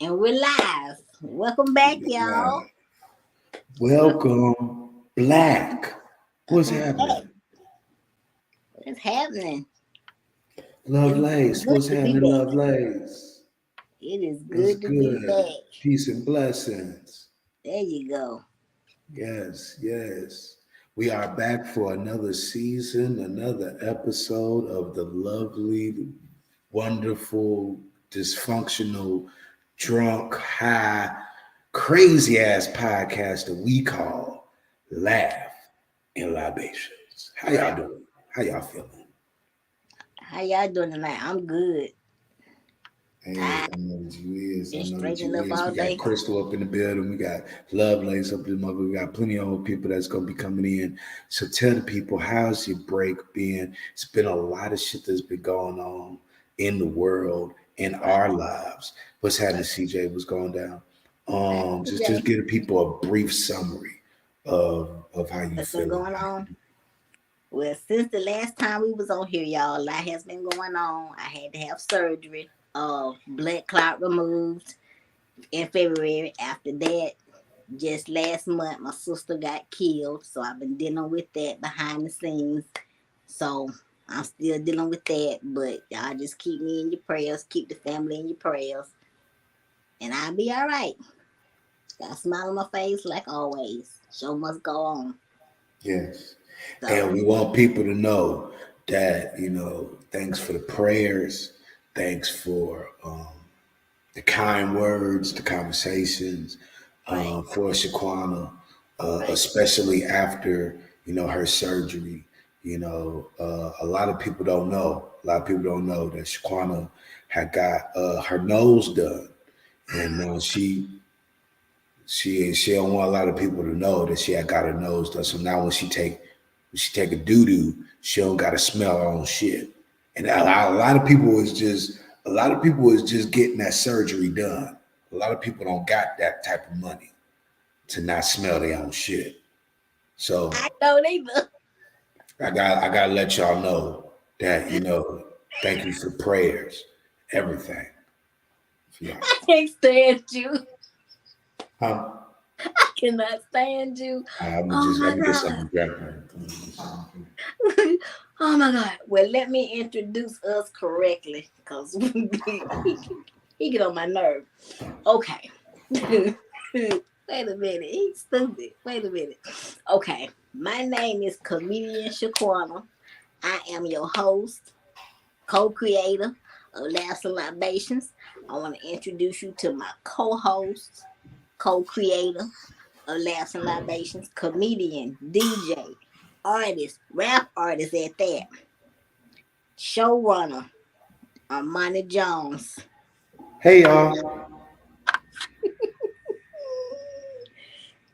And we're live. Welcome back, y'all. Right. Welcome, Black. What's Welcome back. happening? What's happening? Love It's Lace. good What's to be happening, back. Love Lace? It is What's good to be good? back. Peace and blessings. There you go. Yes, yes. We are back for another season, another episode of the lovely, wonderful, dysfunctional, drunk, high, crazy ass podcast that we call Laugh and Libations. How y'all doing? How y'all feeling? How y'all doing tonight? I'm good. Hey, I I know that you is. I been know that you straightening up is. all We got day. Crystal up in the building. We got Love Lace up in the mother. We got plenty of old people that's gonna be coming in. So tell the people, how's your break been? It's been a lot of shit that's been going on in the world, in Right. our lives. What's happening, CJ? What's going down? Hey, Just Jay, give the people a brief summary of how you what's been feeling. going on? Well, since the last time we was on here, y'all, a lot has been going on. I had to have surgery. Blood clot removed in February. After that, just last month, my sister got killed, so I've been dealing with that behind the scenes. So I'm still dealing with that, but y'all just keep me in your prayers, keep the family in your prayers, and I'll be all right. Got a smile on my face like always. Show must go on. Yes. So And we want people to know that, thanks for the prayers. Thanks for the kind words, the conversations right, for Shaquana, right. especially after, her surgery. A lot of people don't know. A lot of people don't know that Shaquana had got her nose done. And she don't want a lot of people to know that she had got her nose done. So now when she take a doo doo, she don't got to smell her own shit. And a lot of people is just getting that surgery done. A lot of people don't got that type of money to not smell their own shit. So I don't either. I gotta let y'all know that thank you for prayers, everything for y'all. I can't stand you. Huh? I cannot stand you. I'm gonna Oh just my let me get god. something to drink. Oh my god. Well, let me introduce us correctly, cause he get on my nerve. Okay. Wait a minute. He's stupid. Wait a minute. Okay. My name is comedian Shaquana. I am your host, co-creator of Laughs and Libations. I want to introduce you to my co-host, co-creator of Laughs and Libations, comedian, DJ, artist, rap artist at that, showrunner, Armani Jones. Hey y'all,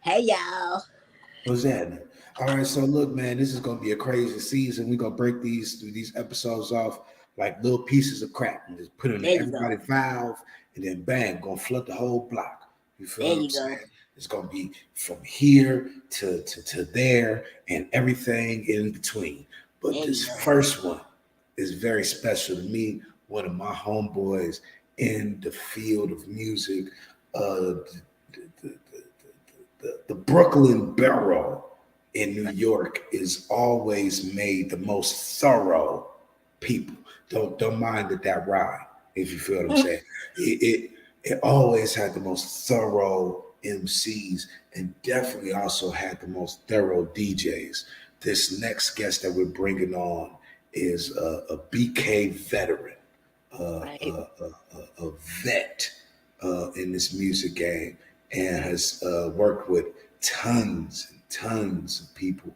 Hey y'all. what's happening? All right, so look, man, this is gonna be a crazy season. We're gonna break these episodes off like little pieces of crack and just put it in There you go. everybody's valve, and then bang, gonna flood the whole block. You feel There what I'm you go. saying? It's gonna be from here to there and everything in between. But There you this go. first one is very special to me. One of my homeboys in the field of music, the Brooklyn Borough in New York is always made the most thorough people. Don't mind that rhyme, if you feel what I'm saying. It always had the most thorough MCs and definitely also had the most thorough DJs. This next guest that we're bringing on is a BK veteran, Right. a vet in this music game, and has worked with tons and tons of people.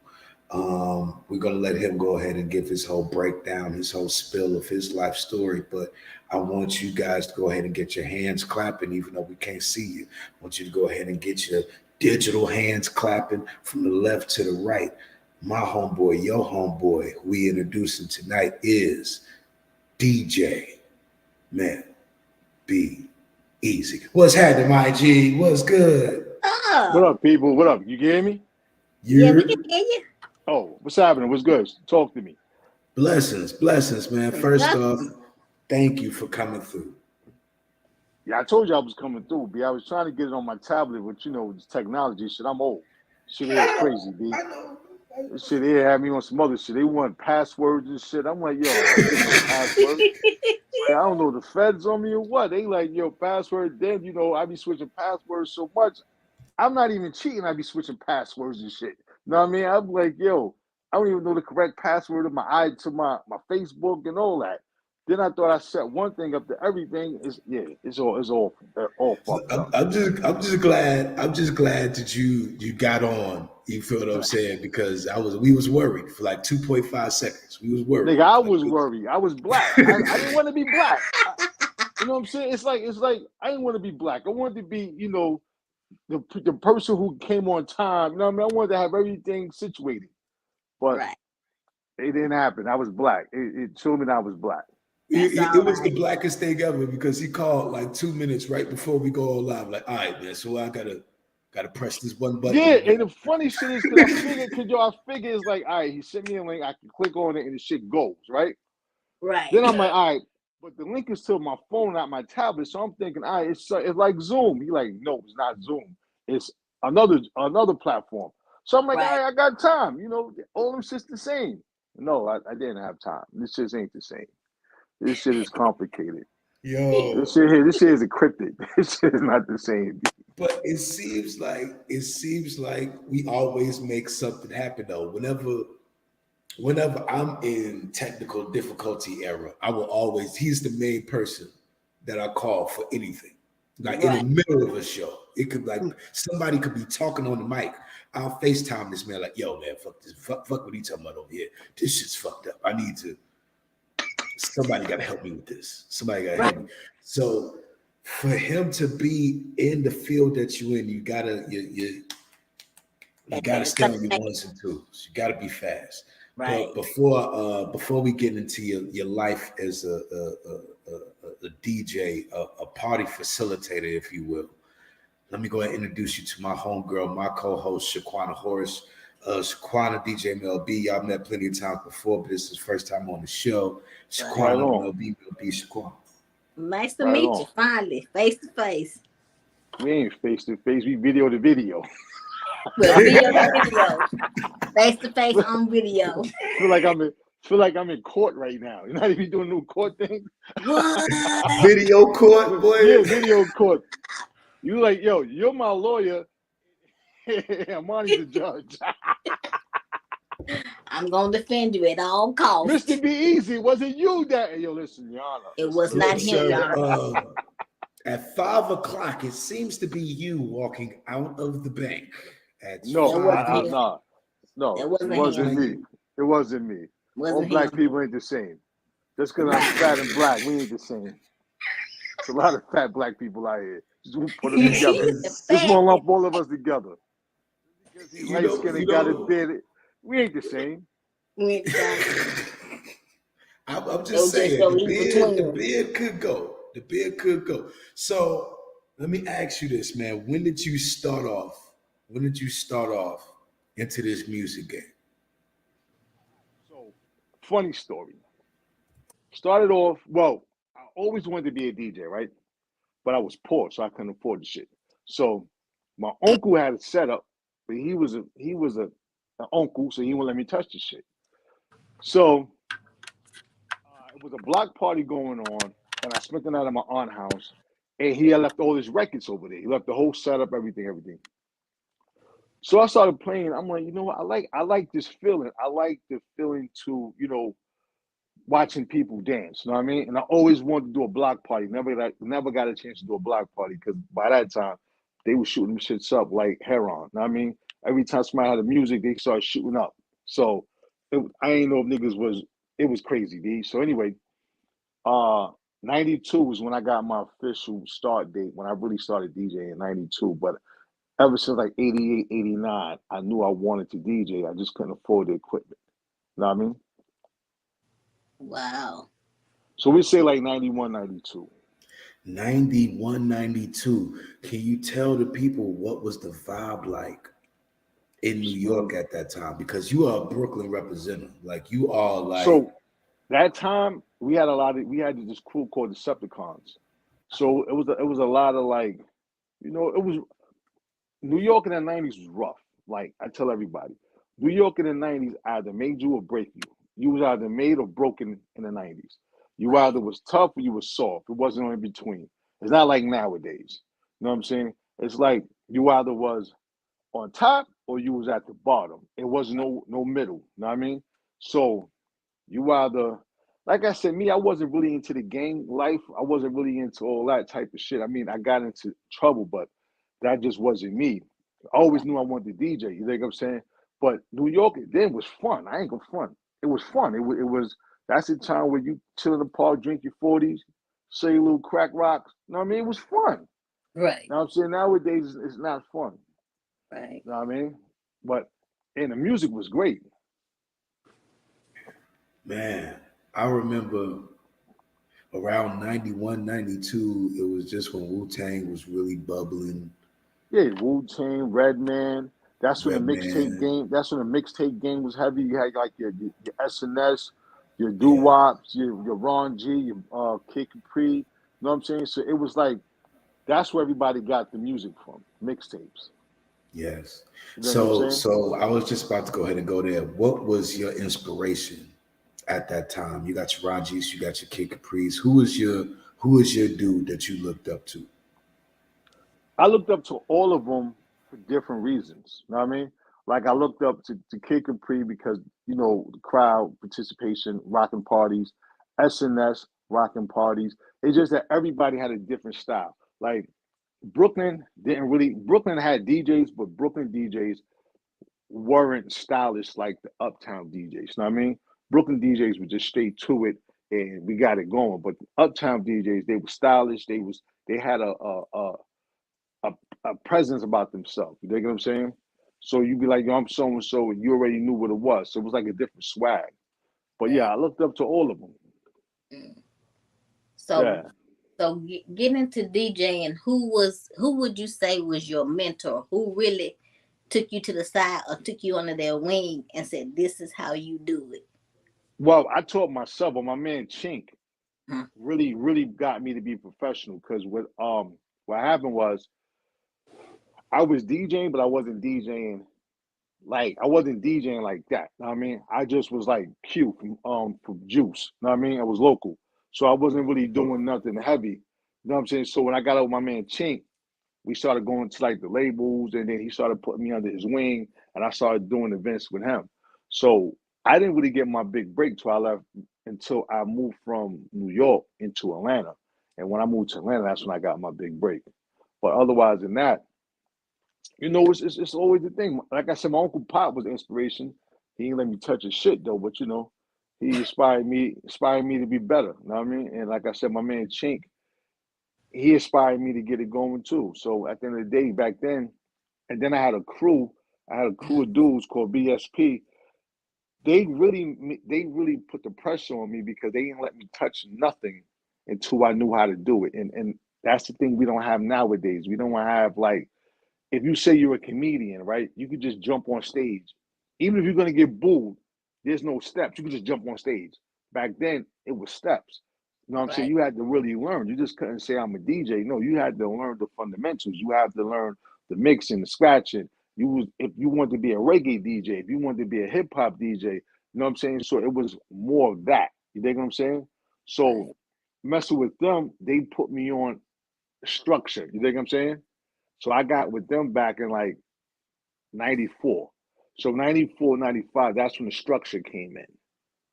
We're gonna let him go ahead and give his whole breakdown, his whole spill of his life story. But I want you guys to go ahead and get your hands clapping, even though we can't see you. I want you to go ahead and get your digital hands clapping from the left to the right. My homeboy, your homeboy, who we introducing tonight is DJ Man Be Easy. What's happening, my G? What's good? What Oh, up, people? What up? You can hear me? yeah, we can You hear you. Oh, what's happening? What's good? Talk to me. blessings, man. There's First off, nothing. thank you for coming through. Yeah, I told you I was coming through, B. I was trying to get it on my tablet, but you know, this technology shit, I'm old. Shit here is crazy, B. I know. This shit here had me on some other shit. They want passwords and shit. I'm like, yo, I ain't getting no password. Like, I don't know, the feds on me or what. They like, yo, password. Then, you know, I be switching passwords so much. I'm not even cheating. I be switching passwords and shit. You know what I mean? I'm like, yo, I don't even know the correct password of my Facebook and all that. Then I thought I set one thing up to everything. It's all fucked up. I'm just glad that you got on. You feel what I'm saying? Because we was worried for like 2.5 seconds. We was worried. Nigga, I Like, was worried. I was black. I didn't want to be black. You know what I'm saying? It's like I didn't want to be black. I wanted to be, you know, the person who came on time. You know what I mean? I wanted to have everything situated, but Right. it didn't happen. I was black. It showed me that I was black. That's all it was the right. blackest thing ever because he called like 2 minutes right before we go all live. Like, all right, man. So I gotta press this one button. Yeah, And and the funny shit is because I figured it's like, all right, he sent me a link. I can click on it and the shit goes right. Right. Then I'm like, all right, but the link is to my phone, not my tablet. So I'm thinking, all right, it's like Zoom. He like, no, it's not Zoom. It's another platform. So I'm like, all Right. right, I got time. You know, all them shit's the same. No, I didn't have time. This shit ain't the same. This shit is complicated. yo, This shit is encrypted. This shit is not the same. but it seems like we always make something happen though. Whenever I'm in technical difficulty era, I will always, he's the main person that I call for anything. Like in Right. the middle of a show, it could like somebody could be talking on the mic. I'll FaceTime this man, like, yo, man, fuck this, fuck what he talking about over here. This shit's fucked up. Somebody gotta help me with this. Somebody gotta Right. help me. So for him to be in the field that you in, you That got to that stay on your thing. ones and twos. You got to be fast. But Right. before we get into your life as a DJ, a party facilitator, if you will, let me go ahead and introduce you to my homegirl, my co-host shaqquena.horace. Shaquena DJ MLB. Y'all met plenty of times before, but this is first time on the show. Right. Right Shaquena on. MLB, MLB Shaquena. Nice to Right meet you. on. Finally, face to face. We ain't face to face. We video to video. Well, video to video. Face to face on video. feel like I'm in feel like I'm in court right now. You're not even doing no court thing. What? Video court, boy. Yeah, video court. You like, yo, you're my lawyer. Armani's the judge. I'm gonna defend you at all costs. Mr. Be Easy, was it you that? Hey, yo, listen, Your Honor. It Listen, was listen, not Look, him, listen. Your sir. Honor. At 5 o'clock, it seems to be you walking out of the bank at No, That wasn't five. him. no, That it wasn't wasn't him. me. It wasn't me. All Wasn't black him. people ain't the same. Just because I'm Right. fat and black, we ain't the same. It's a lot of fat black people out here. Just gonna put them together. The Just fat. gonna lump all of us together. Because he's You light know, skinned you and got a know. beard. We ain't the same. Went down. I'm It just was just saying your equal the twin. beard could go. The beard could go. So let me ask you this, man. When did you start off? When did you start off into this music game? So, funny story. Started off, well, I always wanted to be a DJ, right? But I was poor, so I couldn't afford the shit. So my uncle had a setup, but he was an uncle, so he wouldn't let me touch the shit. So it was a block party going on, and I spent the night at my aunt's house, and he had left all his records over there. He left the whole setup, everything. So I started playing. I'm like, you know what? I like this feeling. I like the feeling to, watching people dance. You know what I mean? And I always wanted to do a block party. Never got a chance to do a block party because by that time they were shooting them shits up like heron. You know what I mean? Every time somebody had the music, they started shooting up. So I ain't know if niggas was it was crazy, D. So anyway, uh 92 was when I got my official start date when I really started DJing in 92. But ever since like 88, 89, I knew I wanted to DJ. I just couldn't afford the equipment. You know what I mean? Wow. So we say like 91, 92. 91, 92. Can you tell the people what was the vibe like in New York at that time? Because you are a Brooklyn representative. Like you are like, So that time we had this crew called Decepticons. So it was a lot of like, it was New York in the '90s was rough. Like I tell everybody, New York in the '90s either made you or break you. You was either made or broken in the '90s. You Right. either was tough or you was soft. It wasn't in between. It's not like nowadays. You know what I'm saying? It's like you either was on top or you was at the bottom. It was no middle. You know what I mean? So you either, like I said, me, I wasn't really into the gang life. I wasn't really into all that type of shit. I mean, I got into trouble, but that just wasn't me. I always Right. knew I wanted to DJ. You think I'm saying? But New York then was fun. I ain't gonna front. It was fun. It was. That's the time where you chill in the park, drink your 40s, say your little crack rocks. You know what I mean? It was fun. Right. Now I'm saying nowadays it's not fun. Right. You know what I mean? But and the music was great. Man, I remember around 91, 92. It was just when Wu Tang was really bubbling. Yeah, Wu Tang, Redman. That's when the mixtape Redman, game. That's when the mixtape game was heavy. You had like your SNS, your doo yeah, wops, your Ron G, your Kid Capri. You know what I'm saying? So it was like that's where everybody got the music from, mixtapes. yes. You know what I'm So, saying? so I was just about to go ahead and go there. What was your inspiration at that time? You got your Rajis, you got your Kid Caprice. Who is your dude that you looked up to? I looked up to all of them for different reasons. You know what I mean? Like I looked up to Kid Capri because the crowd participation, rocking parties, SNS rocking parties. It's just that everybody had a different style. Like Brooklyn had DJs, but Brooklyn DJs weren't stylish like the Uptown DJs. You know what I mean? Brooklyn DJs were just straight to it and we got it going. But the Uptown DJs, they were stylish. They had a, a presence about themselves. You dig what I'm saying? So you'd be like, yo, I'm so and so, and you already knew what it was. So it was like a different swag. But yeah, Right. I looked up to all of them. Mm. So, Yeah. getting into DJing, who would you say was your mentor? Who really took you to the side or took you under their wing and said, "This is how you do it"? Well, I taught myself, but my man Chink Hmm. really, really got me to be professional because what happened was I was DJing, but I wasn't DJing like that. You know what I mean? I just was like Q from Juice. You know what I mean? I was local. So I wasn't really doing nothing heavy. You know what I'm saying? So when I got out with my man Chink, we started going to like the labels and then he started putting me under his wing and I started doing events with him. So I didn't really get my big break until I moved from New York into Atlanta. And when I moved to Atlanta, that's when I got my big break. But otherwise than that, it's always the thing. Like I said, my uncle Pop was the inspiration. He didn't let me touch his shit though, but he inspired me to be better. You know what I mean? And like I said, my man Chink, he inspired me to get it going too. So at the end of the day, back then, and then I had a crew. I had a crew of dudes called BSP. They really put the pressure on me because they didn't let me touch nothing until I knew how to do it. And that's the thing we don't have nowadays. We don't have like if you say you're a comedian, right? You could just jump on stage. Even if you're gonna get booed, there's no steps. You could just jump on stage. Back then, it was steps. You know what I'm saying? Right. You had to really learn. You just couldn't say I'm a DJ. No, you had to learn the fundamentals. You have to learn the mixing, the scratching. If you wanted to be a reggae DJ, if you wanted to be a hip hop DJ, you know what I'm saying? So it was more of that. You dig what I'm saying? So Right. messing with them, they put me on structure. You dig what I'm saying? So I got with them back in like 94. So 94, 95, that's when the structure came in.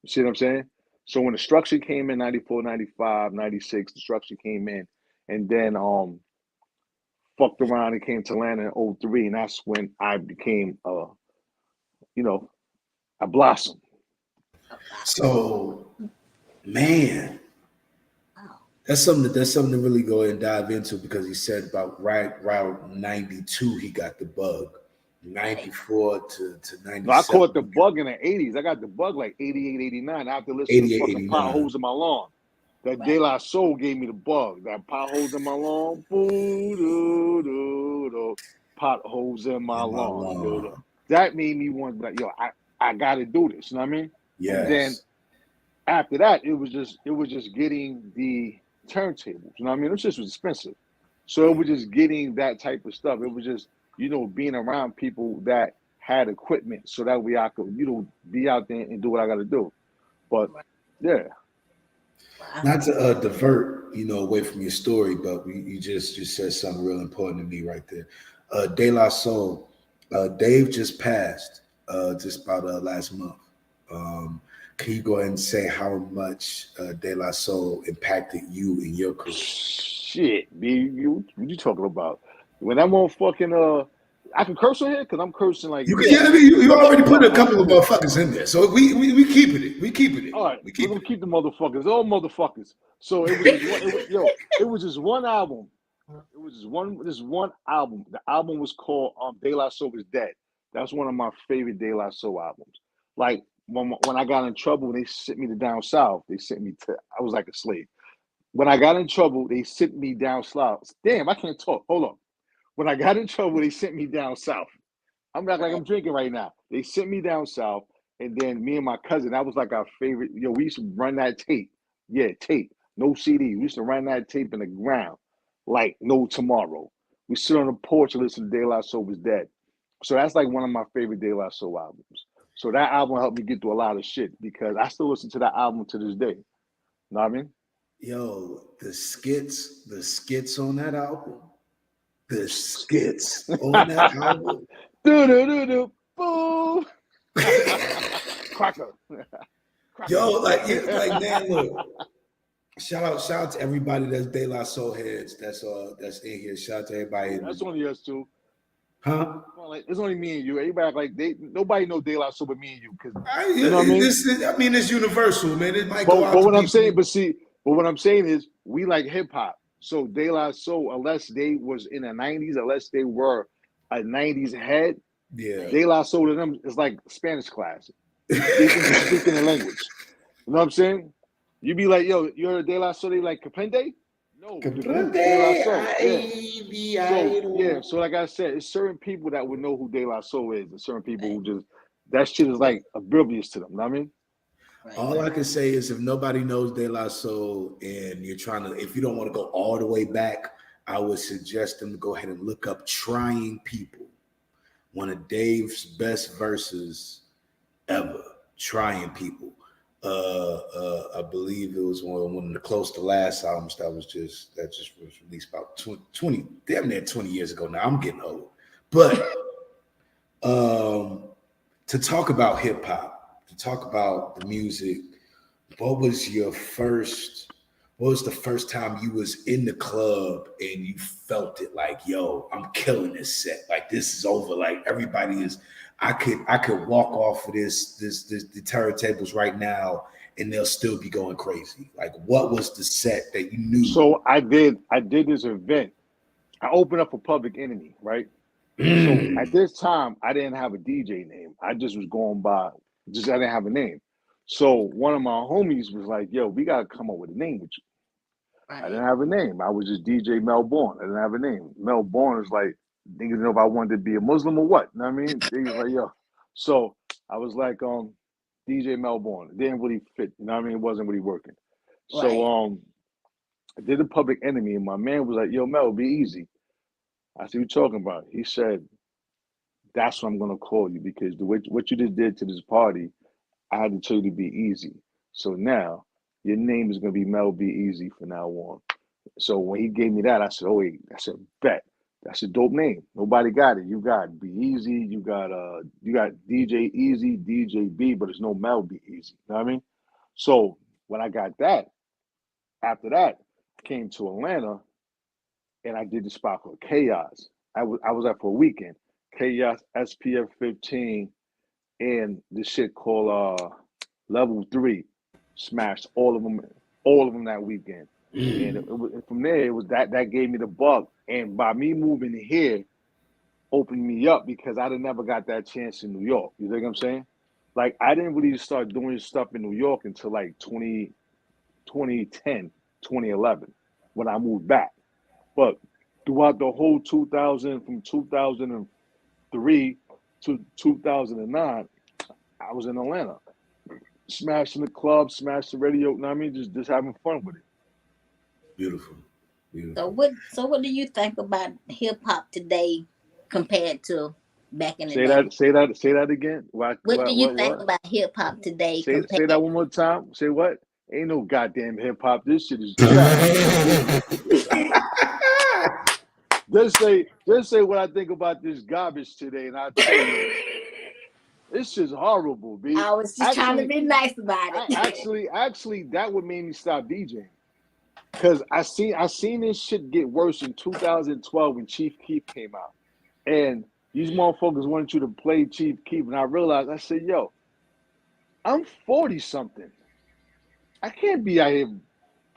You see what I'm saying? So when the structure came in 94, 95, 96, the structure came in. And then fucked around and came to Atlanta in '03, and that's when I became you know, I blossomed. So, man, Wow. that's something to really go and dive into because he said about right around 92 he got the bug. Right. 94 to No, I 97 caught the he got bug in the '80s. I got the bug like '88, '89. I have to listen to 88, fucking 89. potholes in my lawn. That De Right. La Soul gave me the bug. That potholes in my lawn. Boo, doo, doo, doo. Potholes in my In my lawn. Doo, doo. lawn. That made me want to be like, yo, I gotta do this. You know what I mean? And then Yes. after that, it was just getting the turntables. You know what I mean? It just was expensive. So it was just getting that type of stuff. It was just, being around people that had equipment so that way I could, be out there and do what I got to do. But yeah. Wow. Not to divert, away from your story, but you just said something real important to me right there. De La Soul, Dave just passed just about last month. Can you go ahead and say how much De La Soul impacted you in your career? Shit, B, what you talking about? When that motherfucking I can curse on here because I'm cursing like You can, Yeah. yeah, I mean, you already put a all right, couple of cool. motherfuckers in there, so we keeping it. We keeping it. All right, We we're keeping gonna it. keep the motherfuckers, all motherfuckers. So it was just one. It was just one album. It was just one album. The album was called De La Soul is Dead. That's one of my favorite De La Soul albums. Like when I got in trouble, they sent me to down south. They sent me to. I was like a slave. When I got in trouble, they sent me down south. Damn, I can't talk. Hold on. When I got in trouble, they sent me down south. I'm not like Right. I'm drinking right now. They sent me down south, and then me and my cousin, that was like our favorite. We used to run that tape. Yeah, tape. No CD. We used to run that tape in the ground like no tomorrow. We sit on the porch and listen to De La Soul was Dead. So that's like one of my favorite De La Soul albums. So that album helped me get through a lot of shit because I still listen to that album to this day. You know what I mean? Yo, the skits on that album, the skits on that album. Do do do do boom. Cracker. Cracker. Yo, like man, look. Shout out to everybody that's De La Soul heads. That's in here. Shout out to everybody in That's the only us two. huh. Like it's only me and you. Everybody act like nobody know De La Soul but me and you because you know what I I, mean. this is, I mean, it's universal, man. It might go But out to what I'm saying, people. but what I'm saying is we like hip hop. So De La Soul, unless they was in the '90s, unless they were a '90s head, Yeah. De La Soul to them is like Spanish class. They think you're speaking a language. You know what I'm saying? You be like, yo, you're a De La Soul. They like Capende? No, the group Comprende? De La Soul. Yeah. So I yeah, don't. so like I said, it's certain people that would know who De La Soul is, and certain people who just that shit is like oblivious to them. You know what I mean? Right. All I can say is if nobody knows De La Soul and you're trying to, if you don't want to go all the way back, I would suggest them to go ahead and look up Trying People, one of Dave's best verses ever. Trying People. I believe it was one of the close to last albums that just was released about 20 damn near 20 years ago. Now I'm getting old. But to talk about hip hop, to talk about the music, what was your first? What was the first time you was in the club and you felt it like, yo, I'm killing this set. Like this is over. Like everybody is. I could walk off of the turntables right now and they'll still be going crazy. Like what was the set that you knew? So I did this event. I opened up for Public Enemy, right? So at this time, I didn't have a DJ name. I just was going by, just I didn't have a name. So one of my homies was like, "Yo, we gotta come up with a name with you." I Right. didn't have a name. I was just DJ Melbourne. I didn't have a name. Melbourne is like, niggas didn't know if I wanted to be a Muslim or what. You know what I mean? They was like, yo. So I was like, DJ Melbourne. It didn't really fit. You know what I mean? It wasn't really working. So Right. I did a Public Enemy, and my man was like, yo, Mel, be easy. I said, what you talking about? He said, that's what I'm gonna call you because what you just did to this party, I had to tell you to be easy. So now your name is gonna be Mel Be Easy from now on. So when he gave me that, I said, "Oh wait," I said, "Bet that's a dope name. Nobody got it. You got Be Easy. You got DJ Easy, DJ B, but there's no Mel Be Easy. You know what I mean?" So when I got that, after that, I came to Atlanta and I did the spot called Chaos. I was at for a weekend. Chaos SPF 15 and this shit called Level 3. Smashed all of them that weekend. And it was from there. It was that gave me the bug, and by me moving here, opened me up because I didn't never got that chance in New York. You think I'm saying? Like I didn't really start doing stuff in New York until like 2010, 2011, when I moved back. But throughout the whole 2000, from 2003 to 2009, I was in Atlanta, smashing the club, smashing the radio. You know what I mean? Just having fun with it. Beautiful. So Beautiful. what do you think about hip hop today compared to back in the Say day? that. Say that. Say that again. What? What do What? you What? think What? about hip hop today Say that compared? one more time. Say what? Ain't no goddamn hip hop. This shit is trash. Just say what I think about this garbage today, and I'll tell you this shit's horrible, B. I was just trying to Actually, be nice about I it. actually that would make me stop DJing. Cause I seen this shit get worse in 2012 when Chief Keef came out. And these motherfuckers wanted you to play Chief Keef. And I realized I said, yo, I'm 40 something. I can't be out here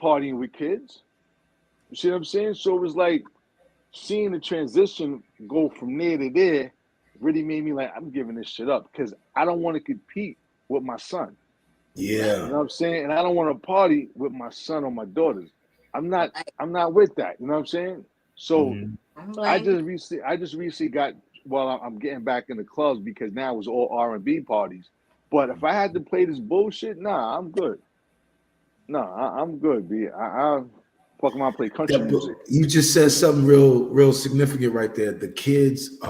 partying with kids. You see what I'm saying? So it was like seeing the transition go from there to there really made me like, I'm giving this shit up because I don't want to compete with my son. You Yeah. know what I'm saying? And I don't want to party with my son or my daughters. I'm not Right. I'm not with that. You know what I'm saying? So Mhm. I'm blaming you. I just recently got well, I'm getting back in the clubs because now it's all R&B parties. But if I had to play this bullshit, nah, I'm good. Nah, I'm good, B. I fuck around play country Yeah, but music. you just said something real significant right there. The kids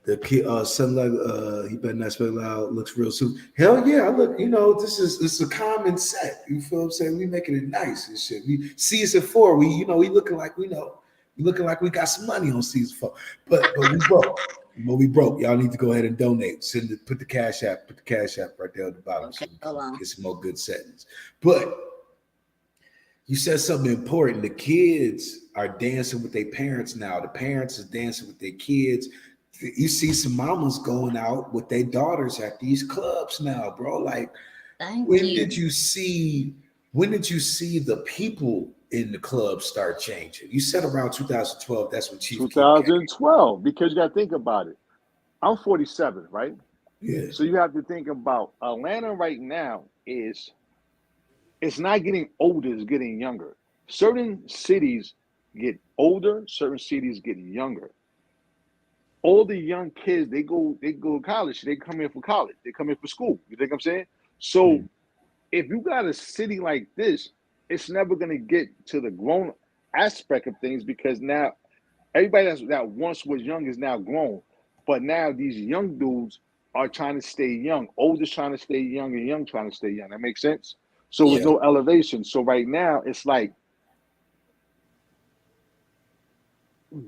the kid son like he better not spell out looks real soon. Hell yeah, I look, this is a common set. You feel what I'm saying? We making it nice and shit. We season 4, we looking like we looking like we got some money on season 4. But we broke. But we broke. Y'all need to go ahead and donate. Put the cash app right there at the bottom so Okay, we hold can on. get some more good settings. But you said something important. The kids are dancing with their parents now. The parents are dancing with their kids. You see some mamas going out with their daughters at these clubs now, bro. Like, Thank when you. did you see when did you see the people in the club start changing? You said around 2012, that's when Chief Keef came. 2012, because you got to think about it. I'm 47, right? Yeah. So you have to think about Atlanta right now is it's not getting older, it's getting younger. Certain cities get older, certain cities get younger. All the young kids, they go to college, they come here for college, they come here for school. You think I'm saying? So Mm. if you got a city like this, it's never gonna get to the grown aspect of things because now everybody that once was young is now grown. But now these young dudes are trying to stay young. Old is trying to stay young and young trying to stay young. That makes sense? So there's Yeah. no elevation. So right now it's like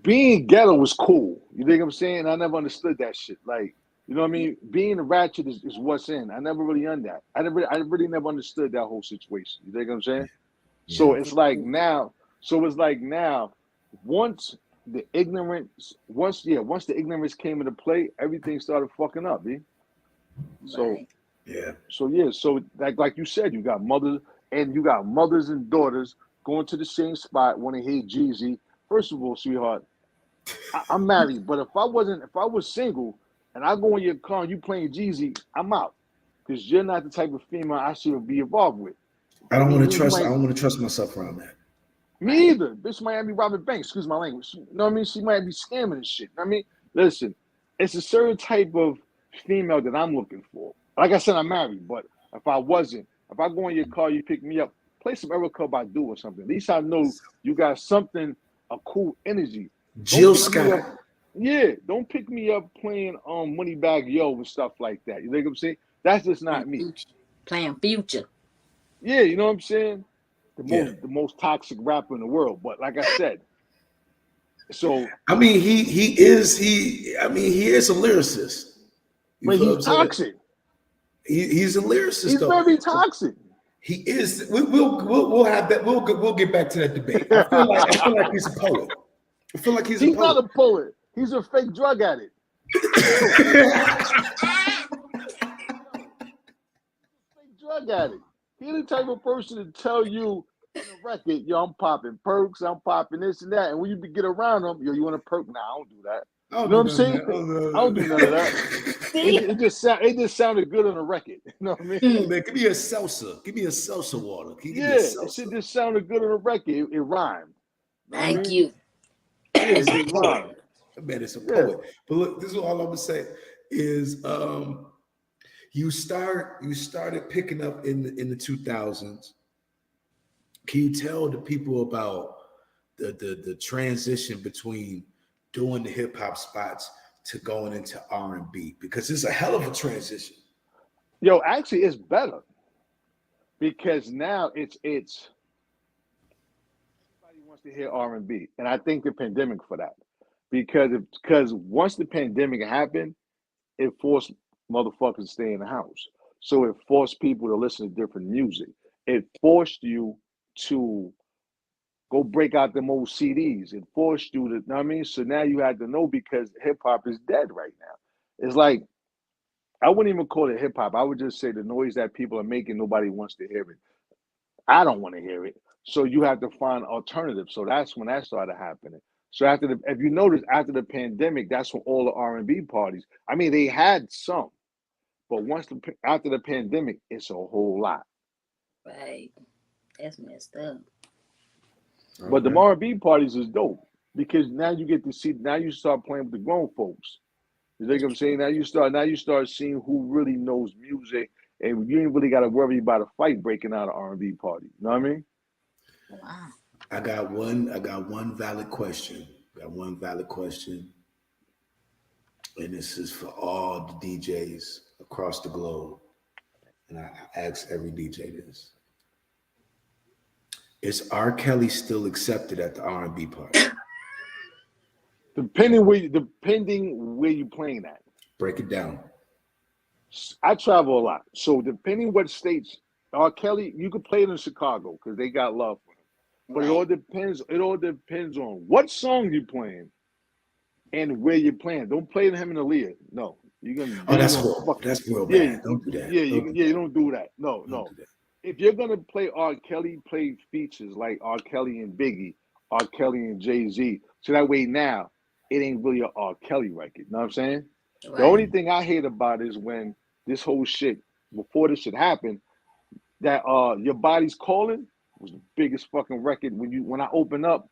being ghetto was cool. You think I'm saying? I never understood that shit. Like, you know what I mean? Being a ratchet is what's in. I never really done that. I really never understood that whole situation. You think I'm saying? Yeah. So it's like now, once once the ignorance came into play, everything started fucking up, B. So Right. Yeah. so like you said, you got mothers and daughters going to the same spot, want to hear Jeezy. First of all, sweetheart, I'm married, but if I was single and I go in your car and you playing Jeezy, I'm out. Because you're not the type of female I should be involved with. I I don't want mean, to you trust I might don't want to trust myself around that. me Right. either. Bitch might be robbing banks, excuse my language. You know what I mean? She might be scamming and shit. You know what I mean? Listen, it's a certain type of female that I'm looking for. Like I said, I'm married, but if I wasn't, if I go in your car, you pick me up, play some Erica Badu or something. At least I know you got something, a cool energy. Don't Jill pick me up. Scott. Yeah, don't pick me up playing Moneybag Yo and stuff like that. You know what I'm saying? That's just Playing not me. future. Playing future. Yeah, you know what I'm saying? The Yeah. most toxic rapper in the world. But like I said, so I mean, he is a lyricist. You but feel what he's I'm saying? toxic. He's a lyricist He's though. very toxic. He is. We'll have that. We'll get back to that debate. I feel like he's a poet. I feel like he's a He's not poet. a poet. He's a fake drug addict. Yo, fake drug addict. He's the type of person to tell you in a record, yo, I'm popping perks, I'm popping this and that. And when you get around him, yo, you want a perk? Nah, I don't do that. I You don't know do what I'm none of saying? that. I don't know. I don't do none of that. See? It just sounded good on a record. You know what I mean? Hey man, give me a salsa. Give me a salsa water. Can you give me a Yeah, it salsa? shit just sounded good on a record. It rhymed. You know what I Thank mean? you. Yeah, It's it a just poet. rhymed. That man is a Yeah. poet. But look, this is all I'm gonna say is you started picking up in the 2000s Can you tell the people about the transition between doing the hip hop spots to going into R&B? Because it's a hell of a transition. Yo, actually, it's better because now it's everybody wants to hear R&B, and I think the pandemic for that because once the pandemic happened, it forced motherfuckers to stay in the house. So it forced people to listen to different music. It forced you to go break out them old CDs. It forced you to, know what I mean? So now you had to know because hip hop is dead right now. It's like, I wouldn't even call it hip hop. I would just say the noise that people are making, nobody wants to hear it. I don't want to hear it. So you have to find alternatives. So that's when that started happening. So if you notice, after the pandemic, that's when all the R&B parties. I mean, they had some, but after the pandemic, it's a whole lot. Right. That's messed up. But the Okay. R&B parties is dope because now you get to see. Now you start playing with the grown folks. You think That's I'm true. saying? Now you start seeing who really knows music, and you ain't really got to worry about a fight breaking out an R&B party. You know what I mean? Wow. I got one valid question. Got one valid question, and this is for all the DJs across the globe. And I ask every DJ this: is R. Kelly still accepted at the R&B party? Depending where you playing at. Break it down. I travel a lot, so depending what states, R. Kelly, you could play it in Chicago because they got love for him. But it all Right. depends. It all depends on what song you playing and where you're playing. Don't play him in Aaliyah. No, Oh, you ain't that's gonna horrible. fuck. That's real Yeah, bad. Don't do that. Don't do you that. don't do that. No, Don't no. do that. If you're gonna play R. Kelly, play features like R. Kelly and Biggie, R. Kelly and Jay-Z. So that way now it ain't really a R. Kelly record. You know what I'm saying? The Right. only thing I hate about it is when this whole shit before this shit happened, that Your Body's Calling was the biggest fucking record. When I open up,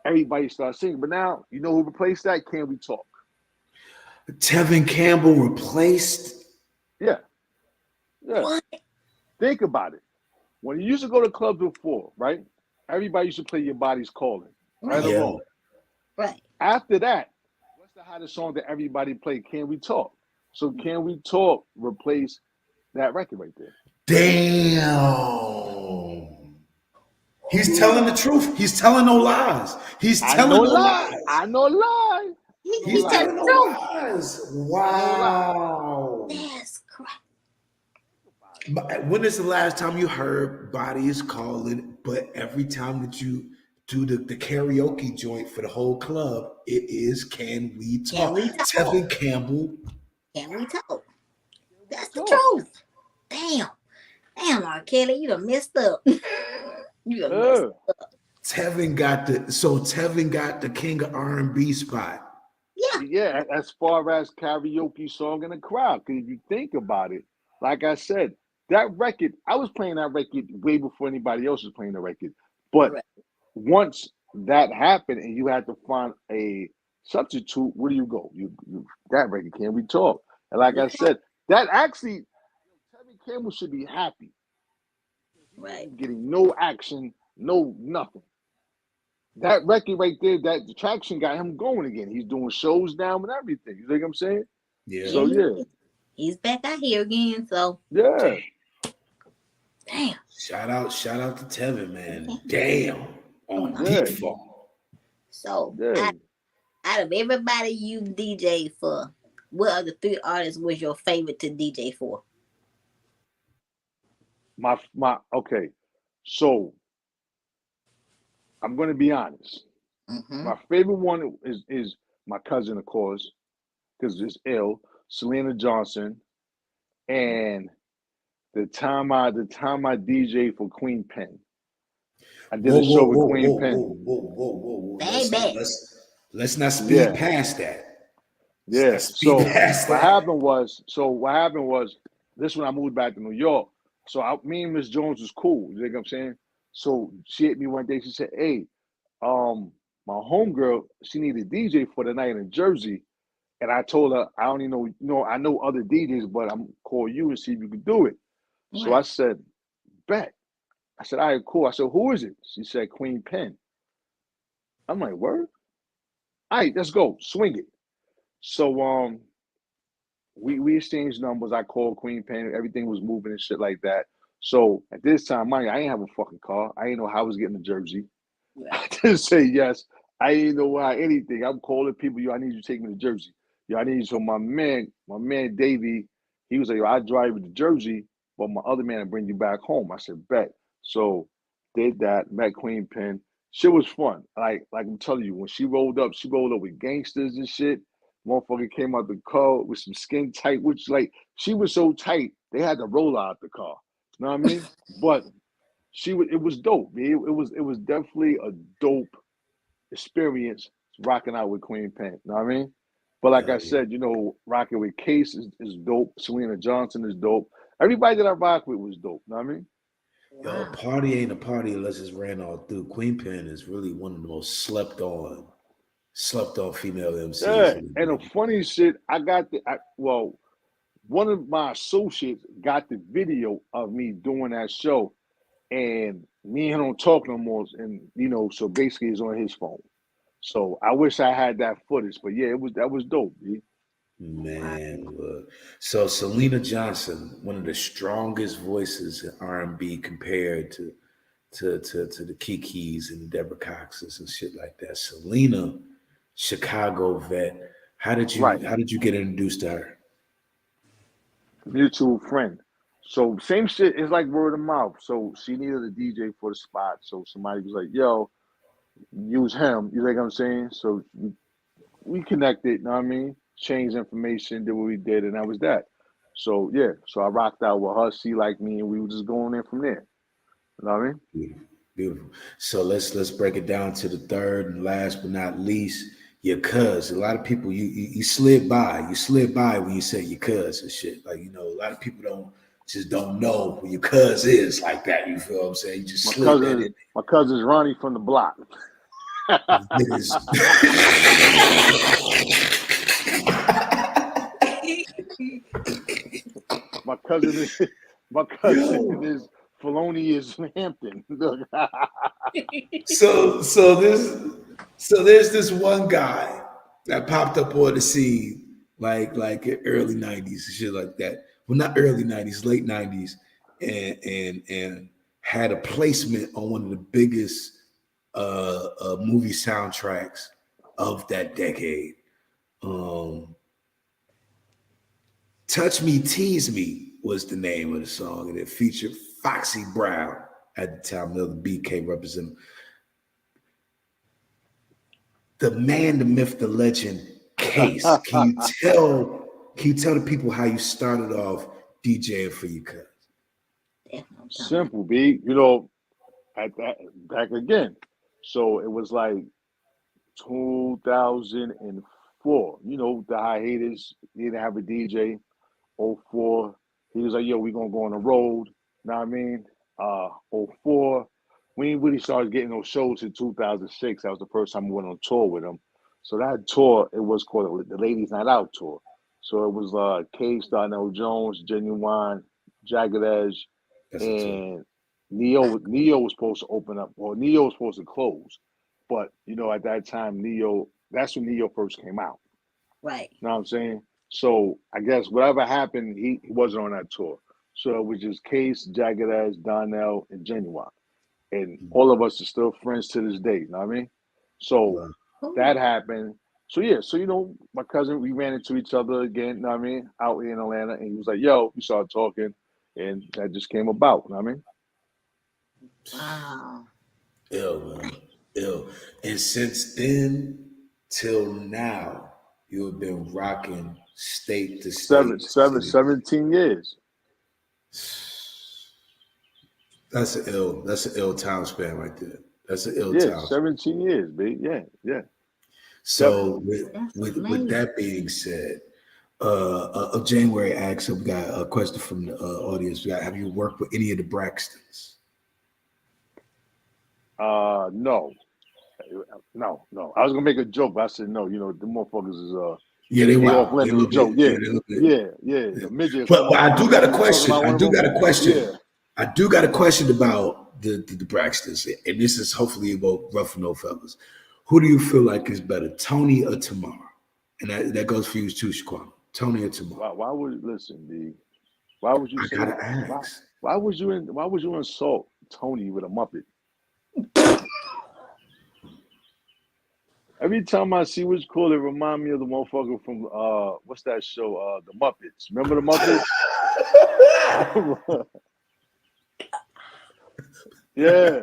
everybody starts singing. But now you know who replaced that? Can We Talk? Tevin Campbell replaced. Yeah, yeah. What? Think about it. When you used to go to clubs before, right? Everybody used to play Your Body's Calling, right or Right. Yeah. wrong. Right. After that, what's the hottest song that everybody played? Can We Talk? So Can We Talk replace that record right there. Damn. He's telling Ooh. the truth. He's telling no lies. He's I telling know no lie. lies. I know lie. I know He He's telling lie. telling the no truth. lies. I know lie. Wow. That's correct. But when is the last time you heard Body is Calling? But every time that you do the karaoke joint for the whole club, it is Can We Can Talk? we talk? Tevin Campbell. Can we talk? Can We That's the Talk? truth. Damn. Damn, R. Kelly, you done messed up. You done messed Yeah. Tevin got the king of R&B spot. Yeah. Yeah, as far as karaoke song in the crowd, because if you think about it, like I said, that record, I was playing that record way before anybody else was playing the record. But Right. once that happened and you had to find a substitute, where do you go? You that record, Can We Talk? And Can like we I talk? said, that actually, Tevin Campbell should be happy. He Right. wasn't getting no action, no nothing. That record right there, that the traction got him going again. He's doing shows now and everything. You think I'm saying? Yeah, Yeah. So yeah, he's back out here again. So yeah. damn. Shout out to Tevin, man. Yeah. Damn. Oh On no. Yeah, default. So yeah. out of everybody you DJ for, what of the three artists was your favorite to DJ for? My okay. So I'm gonna be honest. Mm-hmm. My favorite one is my cousin, of course, because it's ill, Selena Johnson, and the time I DJ for Queen Pen. I did Whoa, a show whoa, with whoa, Queen whoa, Pen. whoa, whoa, whoa, whoa, whoa. Baby. Let's not speed Yeah, past that. Let's yeah. not speed So past what that. happened was, this when I moved back to New York. So me and Miss Jones was cool. You know what I'm saying? So she hit me one day. She said, "Hey, my homegirl, she needed a DJ for the night in Jersey." And I told her, I only know, I know other DJs, but I'm call you and see if you can do it. So I Right. said, bet. I said, all right, cool. I said, who is it? She said, Queen Pen. I'm like, word? All right, let's go. Swing it. So we exchanged numbers. I called Queen Pen. Everything was moving and shit like that. So at this time, mind you, I ain't have a fucking car. I ain't know how I was getting to Jersey. I Right. didn't say yes. I didn't know why anything. I'm calling people. Yo, I need you to take me to Jersey. Yo, I need you. So my man Davey, he was like, yo, I drive you to Jersey, but my other man will bring you back home. I said, bet. So did that. Met Queen Pen. Shit was fun. Like I'm telling you, when she rolled up with gangsters and shit. Motherfucker came out the car with some skin tight, which like she was so tight they had to roll out the car. You know what I mean? But it was dope. It was definitely a dope experience rocking out with Queen Pen. You know what I mean? But like Hell I yeah. said, rocking with Case is dope. Selena Johnson is dope. Everybody that I rock with was dope. You know what I mean? Yo, a Wow. party ain't a party unless it's ran all through. Queen Pen is really one of the most slept on female MCs Yeah. in the And the game. funny shit, one of my associates got the video of me doing that show, and me and him don't talk no more. And so basically, it's on his phone. So I wish I had that footage, but yeah, that was dope. B. Wow. Man, look. So Selena Johnson, one of the strongest voices in R&B compared to the Kikis and the Deborah Coxes and shit like that. Selena, Chicago vet. Right, How did you get introduced to her? mutual friend. So same shit. It's like word of mouth. So she needed a DJ for the spot. So somebody was like, "Yo, use him." You think I'm saying? So we connected. You know what I mean? Changed information, did what we did, and that was that. So yeah, so I rocked out with her. She liked me, and we were just going in from there. You know what I mean? Beautiful, beautiful. So let's break it down to the third and last but not least, your cuz. A lot of people you slid by when you said your cuz and shit. Like a lot of people don't know who your cuz is like that. You feel what I'm saying? You just My slid cousin that is in. my cousin's Ronnie from the block. It is. My cousin is my cousin Yo. is Felonious Hampton. Look. So so this so there's this one guy that popped up on the scene like in early '90s and shit like that. Well, not early '90s, late '90s, and had a placement on one of the biggest movie soundtracks of that decade. Um, "Touch Me, Tease Me" was the name of the song, and it featured Foxy Brown at the time, the BK representative. The man, the myth, the legend, Case. Can you tell the people how you started off DJing for your cuz? That's what I'm talking about. Simple, B. At that back again. So it was like 2004. The hiatus. He didn't have a DJ. '04. He was like, yo, we gonna go on the road. Know what I mean? '04. We ain't really started getting those shows in 2006. That was the first time we went on tour with him. So that tour, it was called the Ladies Night Out tour. So it was Cage, Darnell Jones, Genuine, Jagged Edge, That's a tour. and Neo was supposed to open up. Well, Neo was supposed to close, but at that time, Neo. That's when Neo first came out. Right. Know what I'm saying? So I guess whatever happened, he wasn't on that tour. So it was just Case, Jagged Edge, Donnell, and Genuine. And all of us are still friends to this day. You know what I mean? So Wow. that Cool. happened. So yeah, so my cousin, we ran into each other again, you know what I mean, out in Atlanta, and he was like, yo, we started talking, and that just came about, you know what I mean? Wow. Ill, man. Ill. And since then till now, you have been rocking state to Seven, state, seven, city to 17 years. That's an ill time span right there. That's an ill Yeah, time span. 17 years, babe. Yeah, yeah, So definitely. That's with amazing. that being said, January asks, so we got a question from the audience. We got, have you worked with any of the Braxtons? No, no. I was gonna make a joke, but I said no. The motherfuckers is Yeah, they they off wild. They a limit little with bit. joke. Yeah, Yeah, they a little bit. yeah, yeah. Yeah. The midgets come But up. I do got a You talking question. about one of them? Yeah. I do got a question about the Braxtons, and this is hopefully about rough and no fellas. Who do you feel like is better, Tony or Tamar? And that goes for you too, Shaquana. Tony or Tamar? Why would listen, D? Why would you I say gotta why ask. why would you insult Tony with a Muppet? Every time I see what's called, it remind me of the motherfucker from what's that show? The Muppets. Remember the Muppets? Yeah,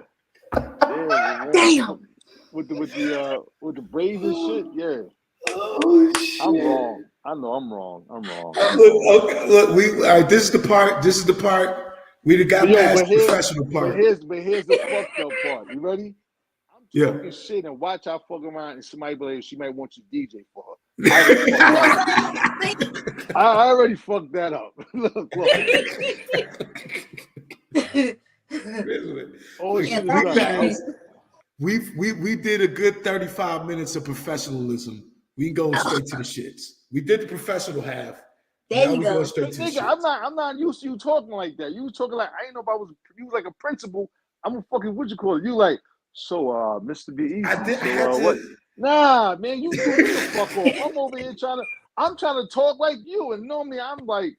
yeah, Damn. with the braids and shit. Yeah, Oh I'm shit! wrong. I know I'm wrong. I'm wrong. I'm wrong. Look, okay, look. We all right. This is the part. This is the part. We done But got yo, past the professional part. but here's the fucked up part. You ready? I'm Yeah. talking shit and watch I fuck around and somebody be like, she might want you to DJ for her. I already fucked that up. I already fucked that up. Look. Oh Yeah, shit is fuck done. that. We did a good 35 minutes of professionalism. We can go straight to the shits. We did the professional half. There Now you we're going go. straight But to the nigga, shits. I'm not used to you talking like that. You was talking like I ain't know if I was you was like a principal. I'm a fucking what you call it. You like, so Mr. Be I Easy. did. I So had what? to. Nah, man, you threw me the fuck off. I'm trying to talk like you, and normally I'm like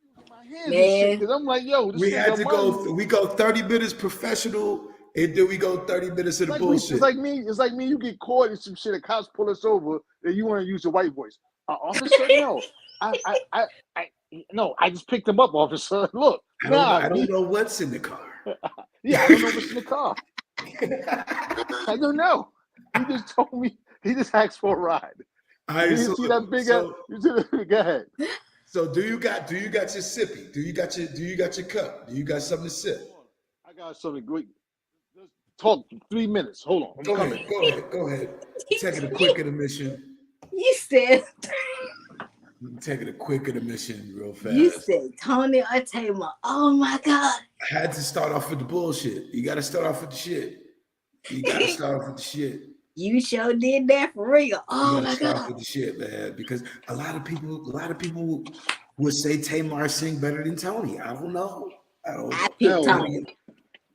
I'm using my hands and shit. Man, Cause I'm like, yo, this We nigga had to Armani. go. We go 30 minutes professional, and then we go 30 minutes of the It's bullshit. like me. It's like me. You get caught in some shit. The cops pull us over, and you want to use your white voice. Officer, no, I, no. I just picked him up, officer. Look, I don't know. nah, I don't B. know what's in the car. Yeah, I don't know what's in the car. I don't know. He just told me. He just asked for a ride. All You right, didn't so see that big ass. so You see that? Go ahead. so do you got your sippy? Do you got your cup? Do you got something to sip? Hold on. I got something great. Just talk for 3 minutes. Hold on. I'm Go coming. ahead, go ahead, go ahead. Taking a quick intermission. you said Taking a quick intermission real you fast. said Tony or Tamer. Oh my god. I had to start off with the bullshit. You got to start off with the shit. You got to start off with the shit. You sure did that for real. You Oh got to my start off god. with the shit, man. Because a lot of people would say Tamar sing better than Tony. I don't know. I don't I know. picked Hell Tony. no.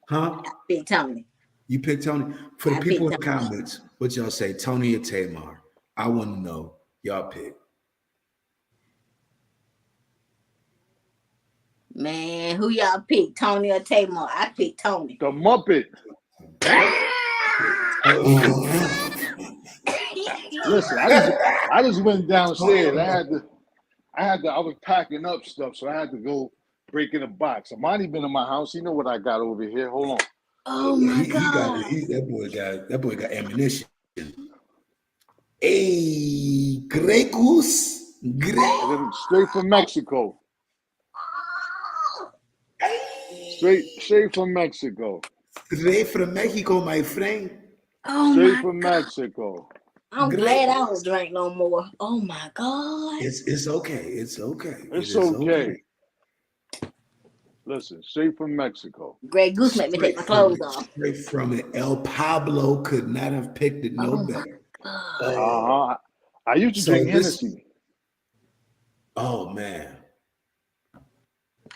Huh? I picked Tony. You pick Tony. For the I people picked in the Tony. comments, what y'all say, Tony or Tamar? I want to know. Y'all pick. Man, who y'all picked? Tony or Tamar? I picked Tony. The Muppet. Listen, I just went downstairs. I was packing up stuff, so I had to go break in a box. Armani been in my house. He know what I got over here. Hold on. Oh my god. That boy got ammunition. Hey, Grey Goose. And then straight from Mexico. Straight from Mexico. Straight from Mexico, my friend. Oh Straight my from god. Mexico. I'm Grey glad I don't Goose. drink no more. Oh my god. It's okay. It's okay. It It's is okay. okay. Listen, straight from Mexico. Grey Goose made me take my clothes off. Straight from it. El Pablo could not have picked it no Oh my better. god. Uh-huh. I used to So drink this. Hennessy. Oh man,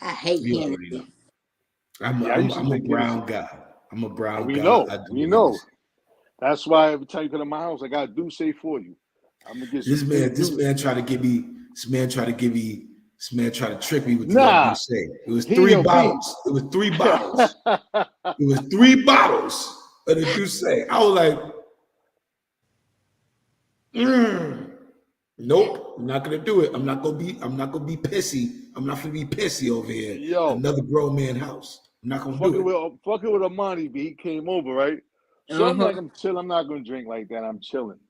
I hate you already know. Hennessy. I used to I'm a drink brown Hennessy. guy. I'm a brown We guy. know. I do We know. Hennessy. That's why every time you come to my house, I got Douce for you. I'm gonna get This some big this Douce. man tried to give me. This man tried to trick me with the Nah. Douce. It was He three yo, B. bottles. It was 3 bottles. It was 3 bottles of the Douce. I was like, nope, I'm not gonna do it. I'm not gonna be pissy. I'm not gonna be pissy over here. Yo. Another grown man house. I'm not gonna do it. Fucking with Armani, B. He came over, right? So I'm like, I'm chill. I'm not gonna drink like that. I'm chilling.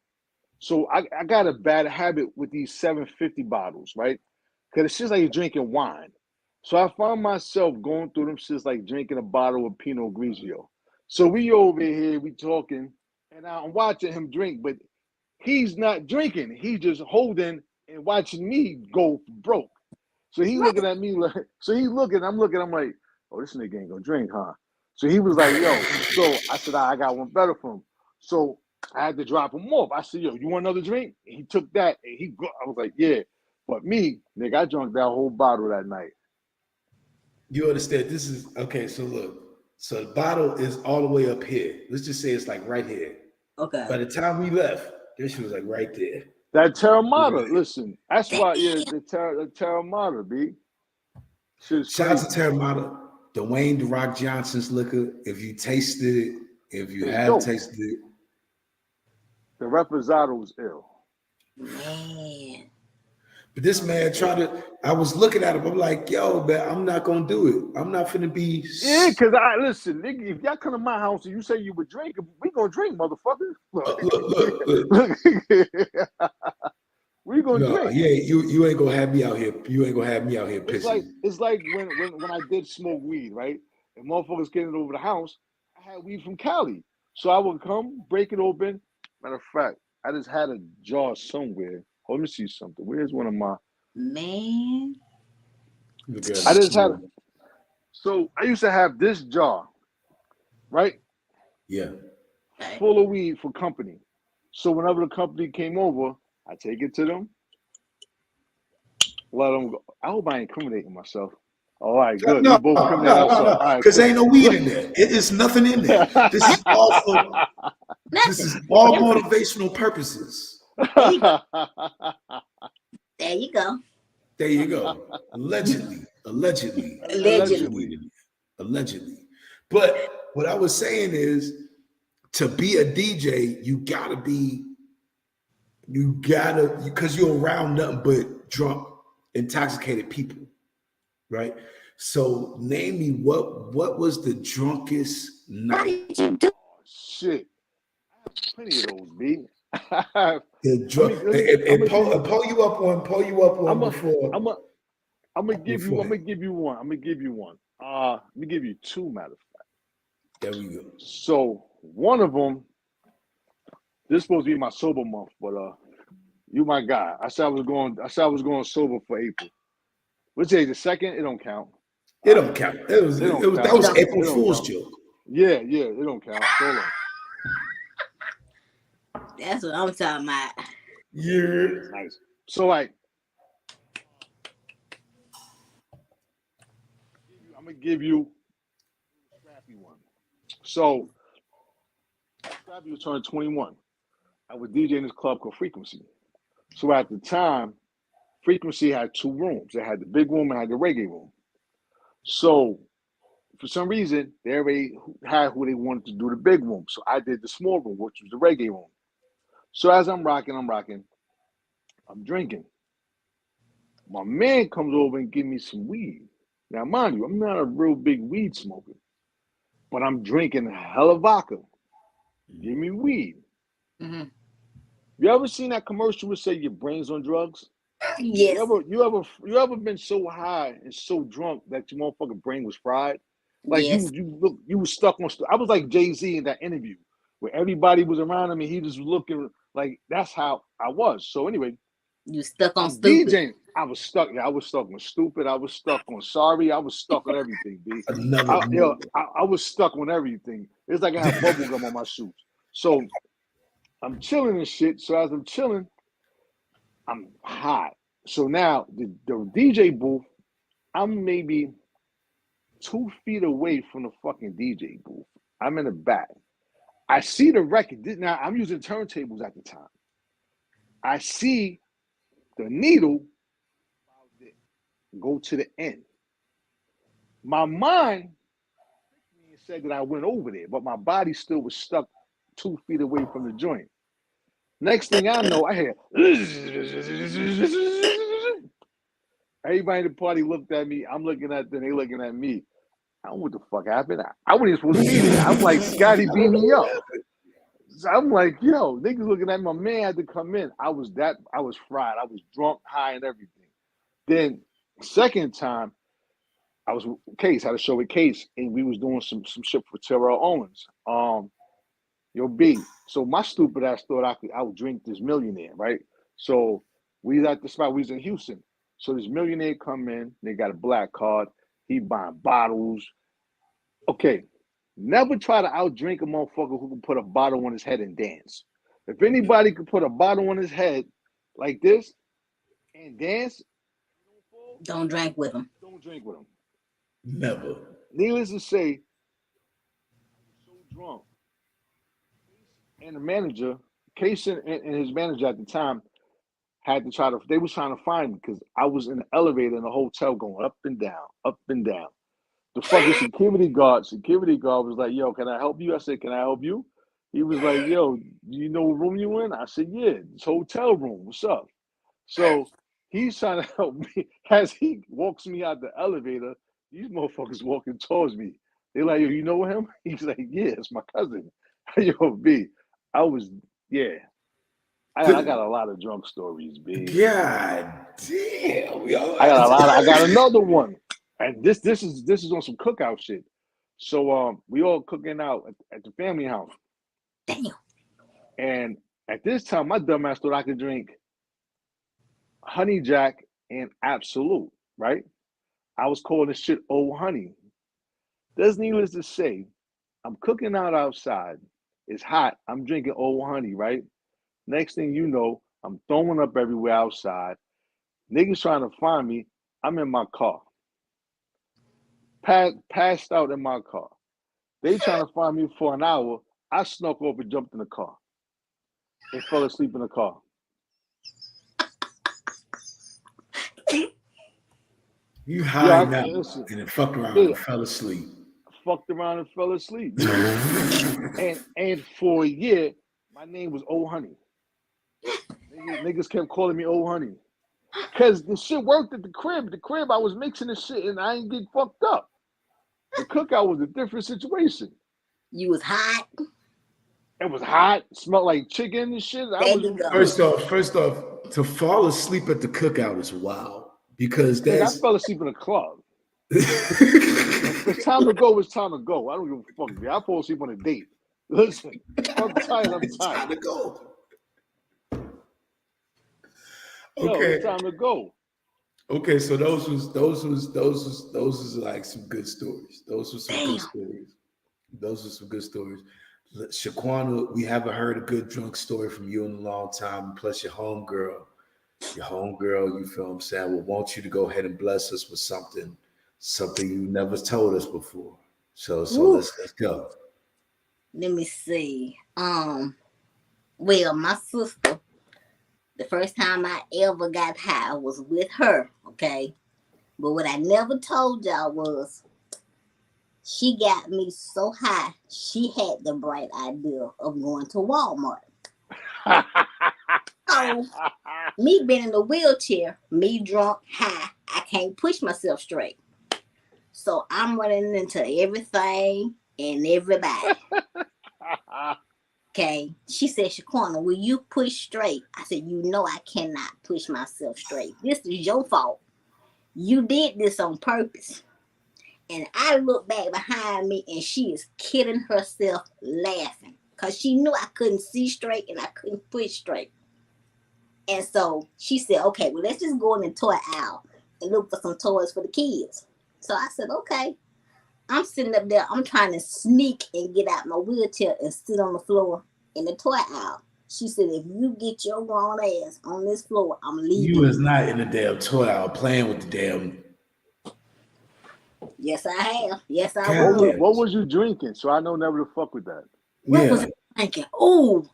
So I got a bad habit with these 750 bottles, right? Because it's just like you're drinking wine. So I found myself going through them shits like drinking a bottle of Pinot Grigio. So we over here, we talking, and I'm watching him drink, but he's not drinking. He's just holding and watching me go broke. So he looking at me like, I'm looking, I'm like, oh, this nigga ain't gonna drink, huh? So he was like, yo. So I said, I got one better for him. So I had to drop him off. I said, yo, you want another drink? And he took that and I was like, yeah. But me, nigga, I drank that whole bottle that night. You understand? This is okay. So look, So the bottle is all the way up here. Let's just say it's like right here. Okay. By the time we left, this shit was like right there. That Terramata, listen, that's why, yeah, the Terramata, B. Shit's Shout out to crazy. Terramata, Dwayne The Rock Johnson's liquor. If you tasted it, if you It's have dope. tasted it, The Reposado was ill. Man. but this man tried to. I was looking at him. I'm like, yo, man, I'm not gonna do it. I'm not finna be. Yeah, because I listen, nigga, if y'all come to my house and you say you would drink, we gonna drink, motherfucker. Look, Look. we gonna No, drink. yeah, you ain't gonna have me out here. You ain't gonna have me out here pissing. It's like when I did smoke weed, right? And motherfuckers getting over the house, I had weed from Cali. So I would come, break it open. Matter of fact, I just had a jar somewhere. Oh, let me see something. Where's one of my Man. Look at I it. just had so I used to have this jar, right? Yeah. Full of weed for company. So whenever the company came over, I take it to them, let them go. I hope I ain't incriminating myself. All right, good. We No, both no, criminate no, ourselves. no, All right, because cool. ain't no weed in there. It is nothing in there. This is all for. This Nothing. is all Nothing. motivational purposes. There you go. There you go. There you go. Allegedly, allegedly, Allegedly. Allegedly. allegedly. But what I was saying is, to be a DJ, because you're around nothing but drunk, intoxicated people, right? So name me what was the drunkest How night? did you do? Shit. I have plenty of those, B. Let The me drunk let me I'm gonna give you pull you up one I'm a before I'm a I'm gonna give you beforehand. one. I'm gonna give you one. Let me give you two, matter of fact. There we go. So one of them, this is supposed to be my sober month, but you my guy. I said I was going sober for April. Which day? The second? It don't count. It don't count. It was It don't that You count. was don't. April It don't Fool's count. joke. Yeah, it don't count. So hold on. That's what I'm talking about. Yeah. Nice. So I'm gonna give you a scrappy one. So Scrappy was turning 21. I was DJing this club called Frequency. So at the time, Frequency had two rooms. They had the big room and had the reggae room. So for some reason, they already had who they wanted to do the big room. So I did the small room, which was the reggae room. So as I'm rocking, I'm drinking. My man comes over and give me some weed. Now, mind you, I'm not a real big weed smoker, but I'm drinking hella vodka. Give me weed. Mm-hmm. You ever seen that commercial that say your brain's on drugs? Yes. You ever been so high and so drunk that your motherfucking brain was fried? Like Yes. you was stuck on. I was like Jay-Z in that interview where everybody was around him and he just was looking like that's how I was. So anyway, You stuck on I'm stupid. DJing. I was stuck. Yeah, I was stuck on stupid. I was stuck on sorry. I was stuck on everything, B. Another I was stuck on everything. It's like I had bubble gum on my shoes. So I'm chilling and shit. So as I'm chilling, I'm hot. So now the DJ booth, I'm maybe 2 feet away from the fucking DJ booth. I'm in the back. I see the record. Now I'm using turntables at the time. I see the needle go to the end. My mind said that I went over there, but my body still was stuck 2 feet away from the joint. Next thing I know, I hear everybody in the party looked at me. I'm looking at them. They looking at me. I don't know what the fuck happened. I wasn't supposed to be there. I'm like, Scotty, beat me up. So I'm like, yo, niggas looking at me. My man had to come in. I was fried. I was drunk, high, and everything. Then second time, I was with Case, had a show with Case, and we was doing some shit for Terrell Owens. Yo, B. So my stupid ass thought I would drink this millionaire, right? So we was at the spot, we was in Houston. So this millionaire come in, they got a black card, he buying bottles. Okay. Never try to outdrink a motherfucker who can put a bottle on his head and dance. If anybody could put a bottle on his head like this and dance, Don't drink with them. don't drink with him. never. Needless to say, drunk, and the manager, Case and his manager at the time had to try to. They was trying to find me because I was in the elevator in the hotel going up and down, up and down. The fucking security guard was like, "Yo, can I help you?" I said, "Can I help you?" He was like, "Yo, do you know what room you in?" I said, "Yeah, it's hotel room. What's up?" So he's trying to help me. As he walks me out the elevator, these motherfuckers walking towards me. They're like, "Yo, you know him?" He's like, "Yeah, it's my cousin." Yo, B, I was, yeah. I got a lot of drunk stories, B. God damn, yo. I got a lot. I got another one, and this is on some cookout shit. So we all cooking out at the family house, Damn. and at this time, my dumb ass thought I could drink Honey Jack and Absolute, right? I was calling this shit Old Honey. Does needless to say, I'm cooking out outside. It's hot. I'm drinking Old Honey, right? Next thing you know, I'm throwing up everywhere outside. Niggas trying to find me. I'm in my car, passed out in my car. They trying to find me for an hour. I snuck off and jumped in the car and fell asleep in the car. You Yeah, high now listen, and then fucked around yeah, and fell asleep. fucked around and fell asleep. Yeah, and for a year, my name was Old Honey. Niggas kept calling me Old Honey because the shit worked at the crib. The crib, I was mixing the shit and I ain't get fucked up. The cookout was a different situation. You was hot. It was hot, smelled like chicken and shit. I There was you go. First off, to fall asleep at the cookout is wild because nigga. I that's fell asleep in a club. If it's time to go, it's time to go. I don't give a fuck. Man. I fall asleep on a date. Listen, if I'm tired, I'm it's tired. time to go. Yo, it's Okay. time to go. Okay, so those was like some good stories. Those were some good Damn. stories. Those are some good stories. Shaquana, we haven't heard a good drunk story from you in a long time. Plus your homegirl, you feel what I'm saying? We want you to go ahead and bless us with something you never told us before. So Woo. let's go. Let me see. Well, my sister, the first time I ever got high was with her, okay? But what I never told y'all was she got me so high, she had the bright idea of going to Walmart. So, me being in a wheelchair, me drunk, high, I can't push myself straight. So, I'm running into everything and everybody. Okay. She said, Shaquana, will you push straight? I said, you know I cannot push myself straight. This is your fault. You did this on purpose. And I look back behind me and she is kidding herself laughing. Because she knew I couldn't see straight and I couldn't push straight. And so she said, okay, well, let's just go in the toy aisle and look for some toys for the kids. So I said, okay. I'm sitting up there. I'm trying to sneak and get out my wheelchair and sit on the floor in the toy aisle. She said, if you get your grown ass on this floor, I'm You leaving is you. not in the damn toy aisle playing with the damn Yes, I have. Yes, I what was was. goddamn. what was you drinking? So I know never to fuck with that. What was Yeah. I thinking? Oh,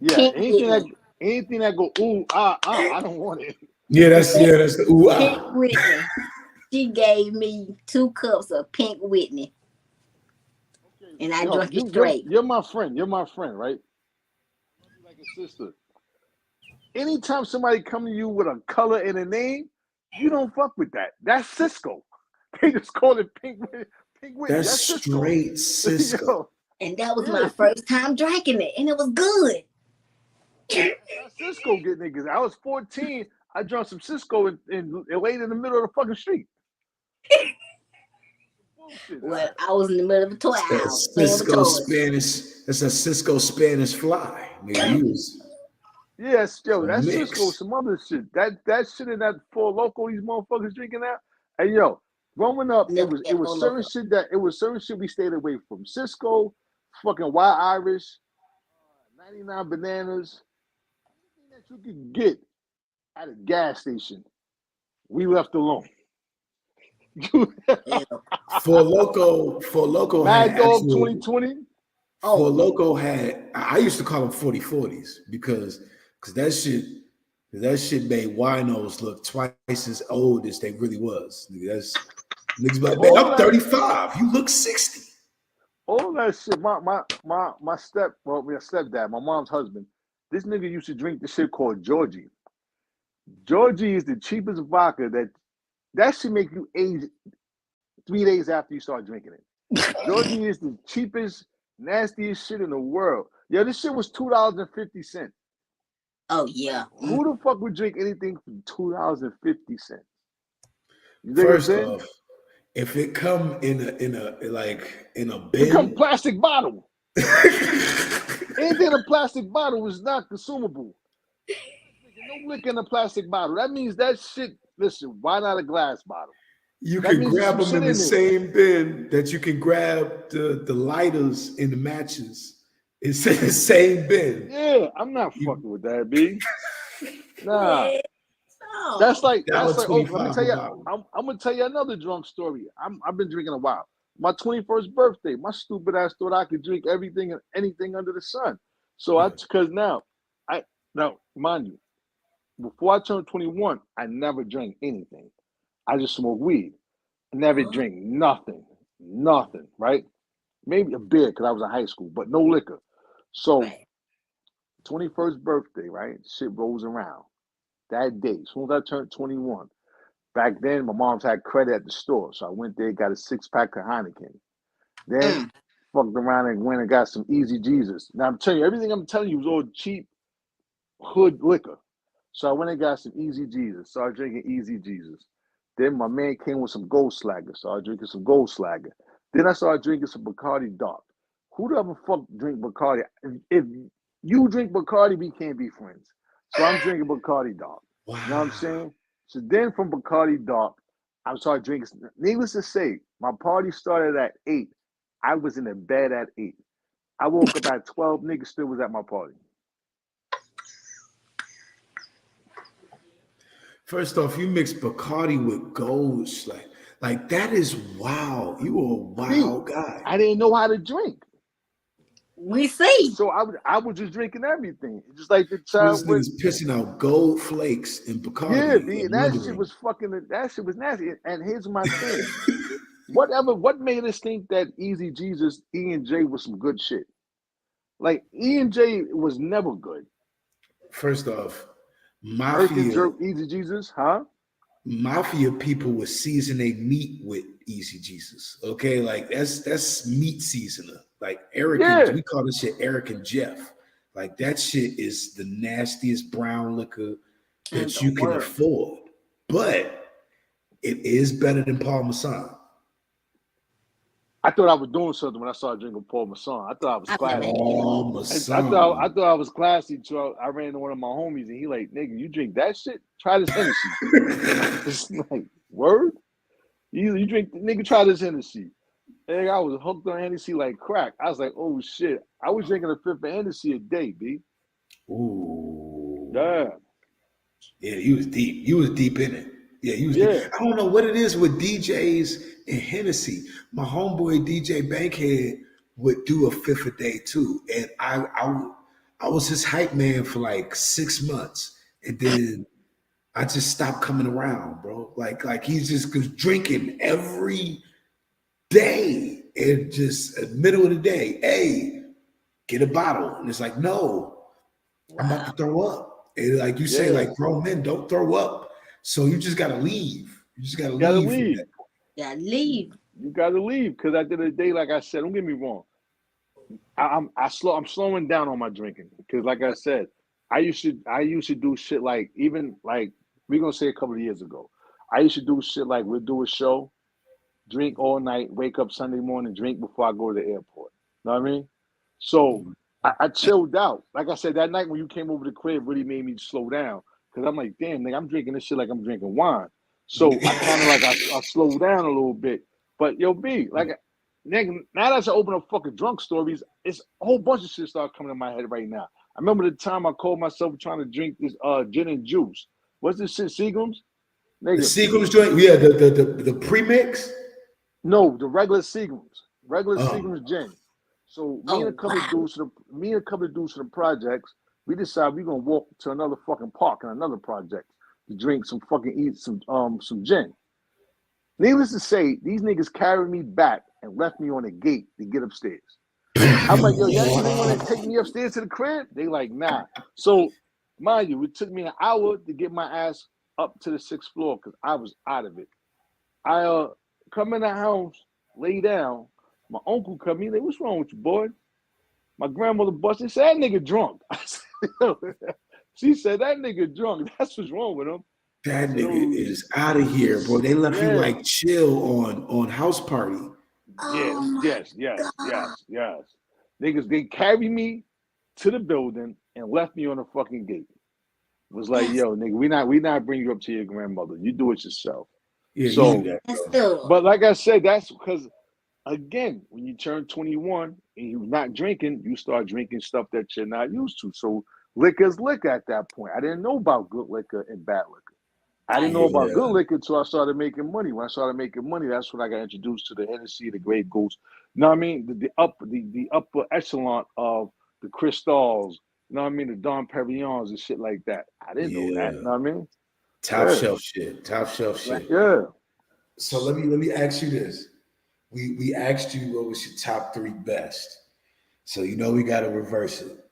Yeah, Pink Whitney. anything that go I don't want it. That's the ooh Pink ah. Whitney. She gave me 2 cups of Pink Whitney, Okay, and I yo, drank it straight. you're my friend. You're my friend, right? Love you like a sister. Anytime somebody come to you with a color and a name, you don't fuck with that. That's Cisco. They just call it Pink Whitney. That's That's Cisco. straight Cisco. Yo, And that was yeah, my first time drinking it, and it was good. that's Cisco get niggas. I was 14. I drank some Cisco and laid in the middle of the fucking street. Bullshit. Well, I was in the middle of a toy aisle That's playing with Cisco toys. Spanish. That's a Cisco Spanish fly. Nigga, you was Yes, yo, a that's Cisco. mix. Some other shit. That shit in that Four Loco. These motherfuckers drinking that. And yo, growing up, it Never was it had was Four certain Loko. shit that it was certain shit we stayed away from. Cisco, fucking Wild Irish, 99 bananas, anything that you could get at a gas station, we left alone. For Loco had Mad Dog actual 2020. For Oh, Loco had I used to call them 4040s because that shit made winos look twice as old as they really was. Nigga, that's niggas be like, man, All I'm that 35. You look 60. all that shit. My stepdad, my mom's husband. This nigga used to drink the shit called Georgie. Georgie is the cheapest vodka that should make you age 3 days after you start drinking it. Georgie is the cheapest, nastiest shit in the world. Yo, this shit was $2.50. oh Like, yeah. who the fuck would drink anything for $2.50? You dig what I'm First saying? off, if it come in a It come bin, plastic bottle. Anything in a plastic bottle is not consumable. No liquor in a plastic bottle. That means that shit. Listen, why not a glass bottle? you That can means there's grab some them shit in the in there. same bin that you can grab the lighters and the matches. It's in the same bin. Yeah, I'm not You fucking with that, B. Nah, Yeah. that's Oh. like that's like. Oh, let me $1.25 tell a you. bottle. I'm gonna tell you another drunk story. I've been drinking a while. My 21st birthday, my stupid ass thought I could drink everything and anything under the sun. So because I now mind you, before I turned 21, I never drank anything. I just smoked weed. I never Oh, drink nothing, right? Maybe a beer because I was in high school, but no liquor. So right. 21st birthday, right? Shit rolls around that day. As soon as I turned 21, back then my mom's had credit at the store, so I went there, got a 6 pack of Heineken. Then Mm. fucked around and went and got some Easy Jesus. Now I'm telling you, everything I'm telling you was all cheap hood liquor. So I went and got some Easy Jesus. Started drinking Easy Jesus. Then my man came with some Gold Slagger. Started drinking some Gold Slagger. Then I started drinking some Bacardi Dark. Who the ever fuck drink Bacardi? If you drink Bacardi, we can't be friends. So I'm drinking Bacardi Dark. You know what I'm Wow. saying? So then from Bacardi Dark, I started drinking. Needless to say, my party started at 8. I was in the bed at 8. I woke up at 12. Niggas still was at my party. First off, you mix Bacardi with Gold, like that is wow. You are a B, wild guy. I didn't know how to drink. We see. So I was just drinking everything. Just like the So child this with nigga's pissing out gold flakes and yeah, Bacardi B, and that shit wondering. was fucking that shit was nasty. And here's my thing. What made us think that Easy Jesus, E and J was some good shit? Like E and J was never good. First off, Irk and mafia Jerk, Easy Jesus, huh? mafia people would season a meat with Easy Jesus. Okay, like that's meat seasoner. Like Eric and Yeah. we call this shit Eric and Jeff. Like that shit is the nastiest brown liquor In that the you can world. afford, but it is better than Parmesan. I thought I was doing something when I started drinking Paul Masson. I thought I was I've never had classy. I Parmesan. thought I was classy. So I ran into one of my homies and he like, nigga, you drink that shit? Try this Hennessy. It's like, word? You drink, nigga, try this Hennessy. And I was hooked on Hennessy like crack. I was like, oh shit. I was drinking a fifth of Hennessy a day, B. Ooh. Yeah. Yeah, you was deep. You was deep in it. Yeah, you was deep. Yeah. I don't know what it is with DJs and Hennessy. My homeboy DJ Bankhead would do a fifth a day too, and I was his hype man for like 6 months, and then I just stopped coming around, bro. Like he's just drinking every day, and just middle of the day, hey, get a bottle, and it's like no. I'm about to Wow. throw up. And like you say, Yeah. like grown men don't throw up. So you just gotta leave. You just gotta You gotta leave from that. leave. Yeah, leave. You gotta leave. Cause at the end of the day, like I said, don't get me wrong. I'm slowing down on my drinking. Cause like I said, I used to do shit like even like we're gonna say a couple of years ago. I used to do shit like we'll do a show, drink all night, wake up Sunday morning, drink before I go to the airport. Know what I mean? So I chilled out. Like I said, that night when you came over the crib really made me slow down. Cause I'm like, damn, nigga, I'm drinking this shit like I'm drinking wine. So I kind of like I slowed down a little bit. But yo, B, like nigga, now that I open up fucking drunk stories, it's a whole bunch of shit start coming in my head right now. I remember the time I called myself trying to drink this gin and juice. What's this shit, Seagram's? The Nigga, Seagram's joint, yeah, the premix. no, the regular Oh, Seagram's gin. So Oh wow. me and a couple of dudes from the projects, we decided we gonna walk to another fucking park in another project to drink some fucking eat some gin. Needless to say, these niggas carried me back and left me on the gate to get upstairs. I'm like, yo, y'all niggas ain't want to take me upstairs to the crib? They like, nah. So, mind you, it took me an hour to get my ass up to the sixth floor because I was out of it. I come in the house, lay down. My uncle come in, like, what's wrong with you, boy? My grandmother busted, said, that nigga drunk. I said, she said, that nigga drunk. That's what's wrong with him. I that said, nigga oh, is out of here, bro. They left you yeah. like chill on house party. Oh Yes, my yes, yes, god. yes, yes. Niggas, they carried me to the building and left me on the fucking gate. Was like, That's yo, nigga, we not bringing you up to your grandmother. You do it yourself. Yeah, you do So, that, messed bro. up. but like I said, that's because again, when you turn 21 and you're not drinking, you start drinking stuff that you're not used to. So liquor's liquor at that point. I didn't know about good liquor and bad liquor. I didn't Right. know about good Yeah, liquor until I started making money. When I started making money, that's when I got introduced to the Hennessy, the Grey Goose. You know what I mean? The upper echelon of the Crystals. You know what I mean? The Dom Perignons and shit like that. I didn't know that. yeah. You know what I mean? Top Yeah, shelf shit. Top shelf Right. shit. yeah. So let me ask you this. We asked you what was your top three best. So you know we got to reverse it.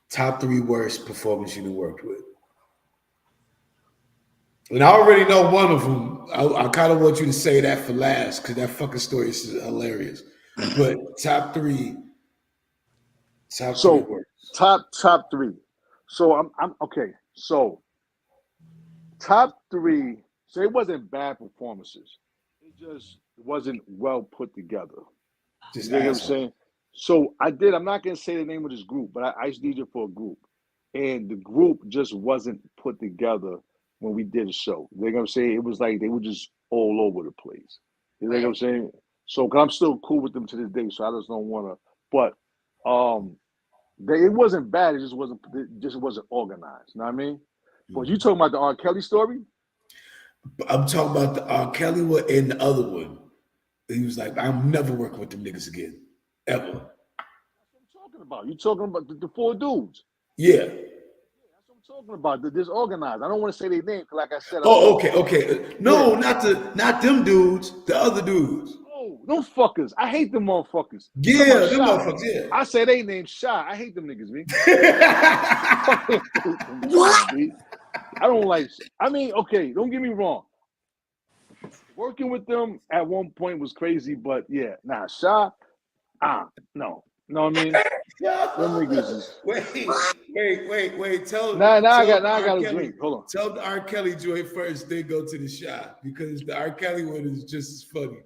Top three worst performance you worked with. And I already know one of them. I kind of want you to say that for last because that fucking story is hilarious. But top three So worst. top three. So I'm okay. So top three. So it wasn't bad performances. It just wasn't well put together. You Just dig what I'm asshole. saying? So I did. I'm not gonna say the name of this group, but I used to DJ for a group, and the group just wasn't put together when we did a show. You dig what I'm saying? It was like they were just all over the place. You dig what I'm Right. saying? So, cause I'm still cool with them to this day, so I just don't want to. But it wasn't bad. It just wasn't organized. You know what I mean? But you talking about the R. Kelly story? I'm talking about the R. Kelly one and the other one. He was like, I'm never working with them niggas again. Ever. That's what I'm talking about. You talking about the four dudes? Yeah. That's what I'm talking about. The disorganized. I don't want to say their name because, like I said, I Oh, still okay, okay. yeah. No, not them dudes, the other dudes. Oh, them fuckers. I hate them motherfuckers. You talking about Yeah, them Shy? motherfuckers, I say they name Shy. I hate them niggas, me. yeah. Fucking hate them What? niggas, B. I don't like. I mean, okay, don't get me wrong. Working with them at one point was crazy, but yeah, nah, Shy. No, know what I mean? Them niggas is Wait, wait. now. I got Tell now. the I R. got a Kelly. drink. Hold on. Tell the R. Kelly joint first, then go to the shot because the R. Kelly one is just as funny,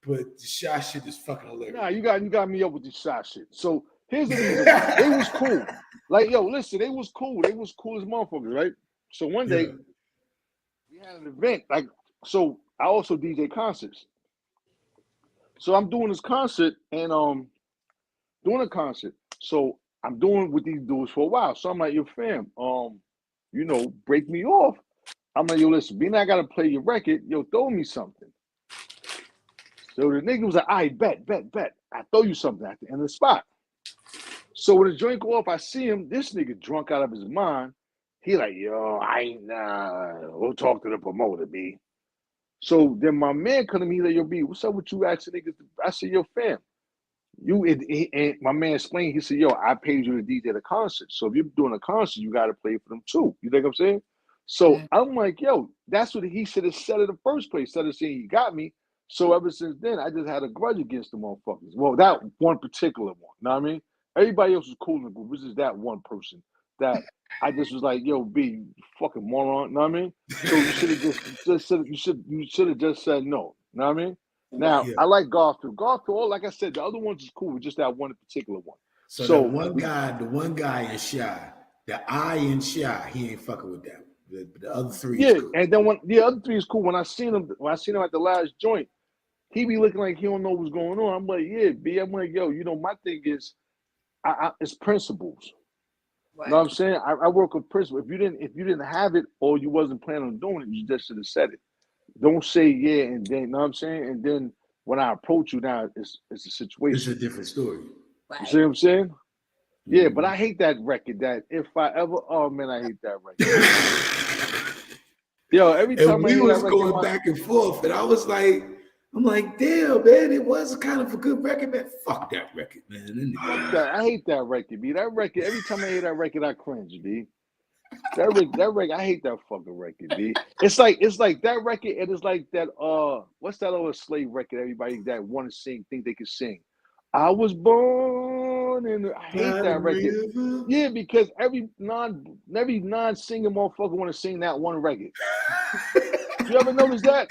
but the shot shit is fucking Nah, hilarious. you got me up with this Shy shit. So here's the reason why they was cool. Like yo, listen, they was cool. They was cool as motherfuckers, right? So one Yeah. day we had an event. Like so, I also DJ concerts. So I'm doing this concert and doing a concert. So I'm doing with these dudes for a while. So I'm like, yo, fam, break me off. I'm like, yo, listen, being I gotta play your record, yo, throw me something. So the nigga was like, I bet. I throw you something at the end of the spot. So when the joint go off, I see him, this nigga drunk out of his mind. He like, yo, I ain't we'll talk to the promoter, B. So then my man come to me, like, yo, B, what's up with you asking niggas? I said, yo, fam, and my man explained. He said, "Yo, I paid you to DJ the concert. So if you're doing a concert, you got to play for them too. You think I'm saying?" So Mm. I'm like, "Yo, that's what he should have said in the first place. Instead of saying he got me." So ever since then, I just had a grudge against the motherfuckers. Well, that one particular one. You know what I mean? Everybody else was cool in the group. This is that one person that I just was like, "Yo, B, you fucking moron." You know what I mean? So you should have just said you should have just said no. You know what I mean? Now Yeah. I like Garfield. Garfield, like I said, the other ones is cool, just that one particular one. So that So one we, guy, the one guy in Shy, the I in Shy, he ain't fucking with that. The other three is yeah, cool. and then when the other three is cool. When I seen him at the last joint, he be looking like he don't know what's going on. I'm like, yeah, B. I'm like, yo, my thing is, it's principles. You know what I'm Right. saying? I work with principle. If you didn't have it or you wasn't planning on doing it, you just should have said it. Don't say yeah and then, you know what I'm saying? And then when I approach you now, it's a It's situation. a different story. You see Right. what I'm saying? Yeah, but Mhm. I hate that record. That if I ever, oh man, I hate that record, man. Yo, every And time I we hear that was record, going back and forth, and I was like, I'm like, damn, man, it was kind of a good record, man. Fuck that record, man. That fuck nigga that. I hate that record, B. That record, every time I hear that record, I cringe, B. That record, I hate that fucking record, B. It's like that record, and it's like that. What's that other slave record? Everybody that want to sing think they can sing. I was born, and I hate by the that record. river. Yeah, because every non singing motherfucker want to sing that one record. You ever notice that?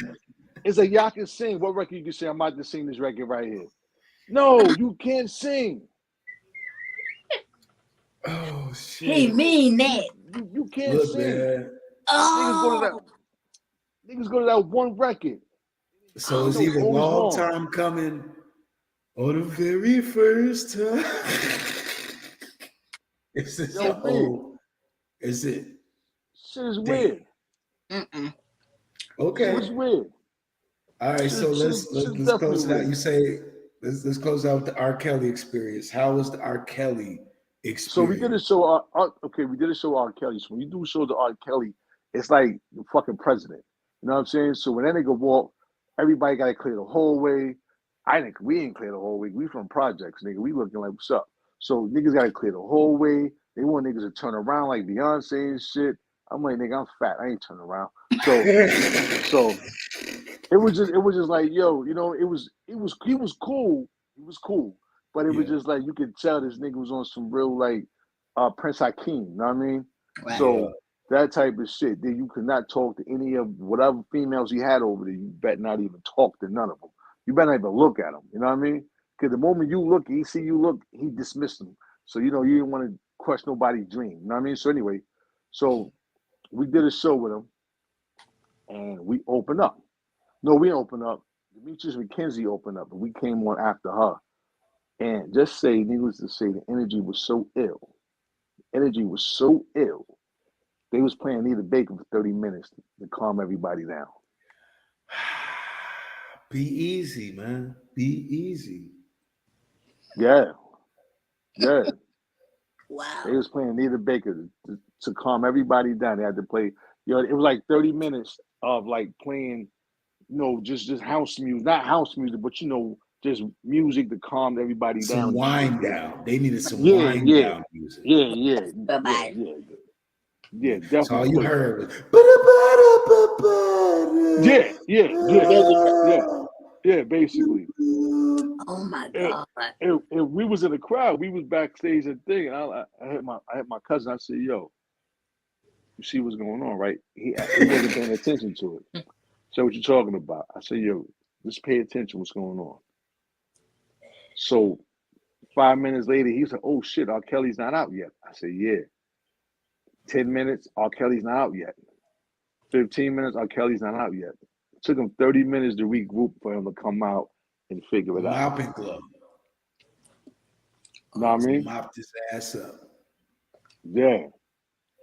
It's like y'all can sing. What record you can sing? I'm about to sing this record right here. No, you can't sing. Oh He shit! No, mean you that. you you can't Look, sing. man. Niggas go to that. Oh. Niggas go to that one record. So Oh You it's know, either always long wrong. time coming or the very first time. Is this Yo, an B, old? Is it? shit is Damn. weird. Mm-mm. Shit Okay. is weird. All right. So Shit is let's definitely close it out. weird. You say let's close out with the R. Kelly experience. How was the R. Kelly So we did a experience? show. Okay, we did a show R. Kelly. So when you do shows to R. Kelly, it's like the fucking president. You know what I'm saying? So when that nigga walk, everybody got to clear the hallway. I think we ain't clear the hallway. We from projects, nigga. We looking like what's up. So niggas got to clear the hallway. They want niggas to turn around like Beyonce and shit. I'm like, nigga, I'm fat. I ain't turning around. So it was just like, yo, he was cool. He was cool. But it was Yeah. just like you could tell this nigga was on some real like Prince Hakeem, you know what I mean? Right. Yeah. So that type of shit. Then you could not talk to any of whatever females he had over there. You better not even talk to none of them. You better not even look at them. You know what I mean? Because the moment you look, he see you look, he dismissed them. So you didn't want to crush nobody's dream. You know what I mean? So anyway, so we did a show with him and we opened up. No, we opened up. Demetrius McKenzie opened up, and we came on after her. And just say, needless to say, the energy was so ill. Energy was so ill. They was playing Anita Baker for 30 minutes to calm everybody down. Be easy, man. Be easy. Yeah, yeah. They Wow. was playing Anita Baker to calm everybody down. They had to play. It was like 30 minutes of like playing, just house music, not house music, but just music to calm everybody Some down and shit. wind down. They needed some Yeah, wind yeah, down music. yeah, yeah, yeah, Bye-bye. yeah, Yeah. yeah. So all Definitely you put. heard Yeah, yeah, yeah, There you go. yeah, yeah. Basically, Oh my and, God. and we was in the crowd. We was backstage and thing. And I had my cousin. I said, "Yo, you see what's going on, right?" He wasn't paying attention to it. So what you talking about? I said, "Yo, just pay attention. What's going on?" So 5 minutes later, he said, "Oh shit, R. Kelly's not out yet." I said, "Yeah." 10 minutes, R. Kelly's not out yet. 15 minutes, R. Kelly's not out yet. It took him 30 minutes to regroup for him to come out and figure it out. mopping glove. You know what I Oh, mean? Mopped his ass up. Yeah,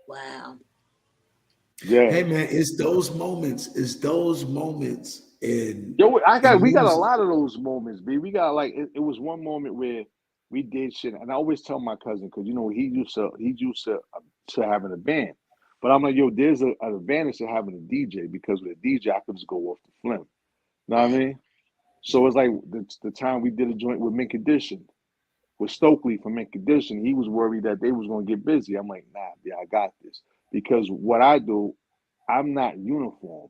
wow. yeah. Hey man, it's those moments. It's those moments Yo, in we got a music. lot of those moments, B. We got like it was one moment where we did shit, and I always tell my cousin because he used to having a band, but I'm like, yo, there's an advantage to having a DJ because with a DJ I could just go off the flim. You know what I Right. mean? So it's like the time we did a joint with Mint Condition, with Stokely from Mint Condition. He was worried that they was gonna get busy. I'm like, nah, yeah, I got this because what I do, I'm not uniform.